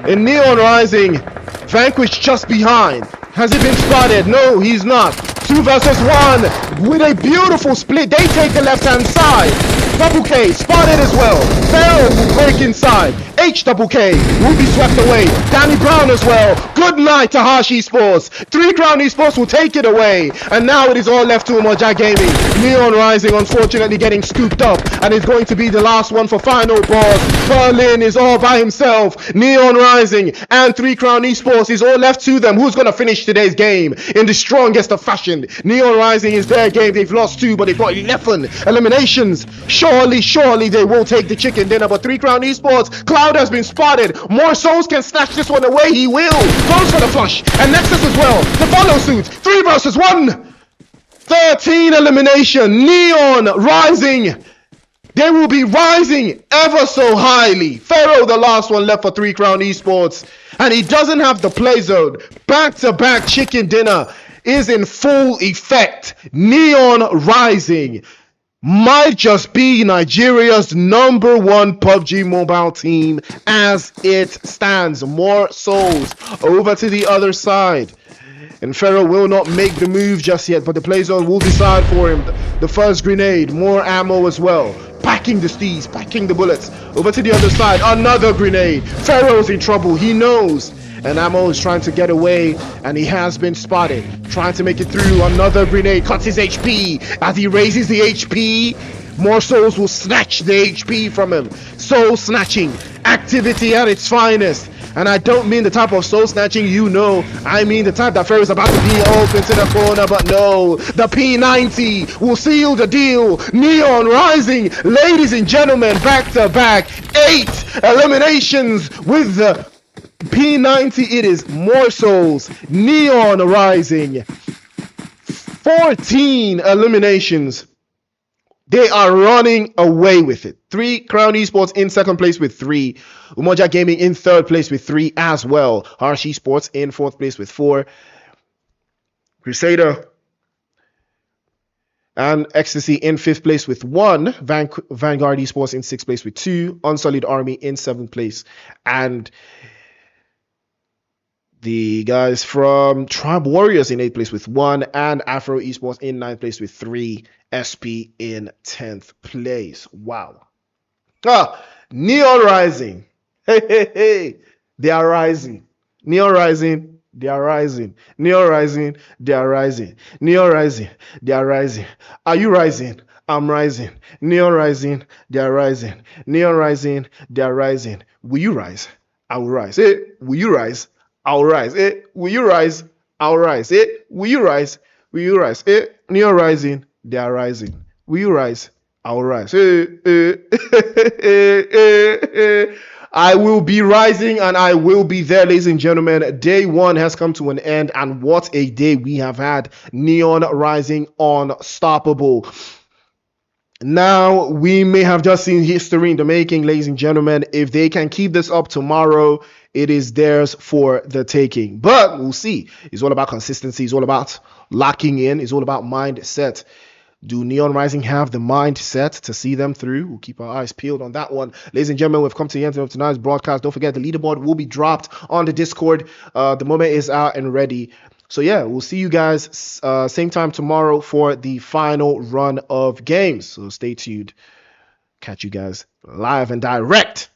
In Neon Rising, Vanquish just behind. Has he been spotted? No, he's not. 2 versus 1 with a beautiful split. They take the left hand side. Double K spotted as well. Pharaoh will break inside. Double K will be swept away. Danny Brown as well. Good night to Harsh Esports. 3 Crown Esports will take it away. And now it is all left to Umoja Gaming. Neon Rising unfortunately getting scooped up. And it's going to be the last one for final boss. Berlin is all by himself. Neon Rising and 3 Crown Esports is all left to them. Who's going to finish today's game in the strongest of fashion? Neon Rising is their game. They've lost 2, but they've got 11 eliminations. Surely they will take the chicken dinner. But 3 Crown Esports, Cloud has been spotted. More souls can snatch this one away. He will. Goes for the flush. And Nexus as well. The follow suit. 3 versus 1. 13 elimination. Neon Rising. They will be rising ever so highly. Pharaoh, the last one left for 3 Crown Esports. And he doesn't have the play zone. Back-to-back chicken dinner is in full effect. Neon Rising might just be Nigeria's #1 PUBG mobile team as it stands. More souls over to the other side. And Pharaoh will not make the move just yet, but the play zone will decide for him. The first grenade, more ammo as well. Packing the Steez, packing the bullets. Over to the other side, another grenade. Pharaoh's in trouble, he knows. And Ammo is trying to get away, and he has been spotted. Trying to make it through. Another grenade cuts his HP. As he raises the HP, more souls will snatch the HP from him. Soul snatching activity at its finest. And I don't mean the type of soul snatching you know. I mean the type that Pharaoh's about to be open to the corner, but no. The P90 will seal the deal. Neon Rising, ladies and gentlemen, back to back. 8 eliminations with the P90. It is more souls. Neon Rising. 14 eliminations. They are running away with it. 3 Crown Esports in second place with 3. Umoja Gaming in third place with 3 as well. Harsh Esports in fourth place with 4. Crusader and Ecstasy in fifth place with 1. Vanguard Esports in sixth place with 2. Unsullied Army in seventh place. And the guys from Tribe Warriors in 8th place with 1. And Afro Esports in 9th place with 3. SP in 10th place. Wow. Neon Rising. Hey. They are rising. Neon Rising. They are rising. Neon Rising. They are rising. Neon Rising. They are rising. Are you rising? I'm rising. Neon Rising. They are rising. Neon Rising. They are rising. Will you rise? I will rise. Hey, will you rise? I'll rise. Hey, will you rise? I'll rise. Hey, will you rise? Will you rise? Hey, Neon Rising. They are rising. Will you rise? I'll rise. I will be rising and I will be there, ladies and gentlemen. Day one has come to an end, and what a day we have had. Neon Rising unstoppable. Now, we may have just seen history in the making, ladies and gentlemen. If they can keep this up tomorrow, it is theirs for the taking. But we'll see. It's all about consistency. It's all about locking in. It's all about mindset. Do Neon Rising have the mindset to see them through? We'll keep our eyes peeled on that one. Ladies and gentlemen, we've come to the end of tonight's broadcast. Don't forget, the leaderboard will be dropped on the Discord. The moment is out and ready. So yeah, we'll see you guys same time tomorrow for the final run of games. So stay tuned. Catch you guys live and direct.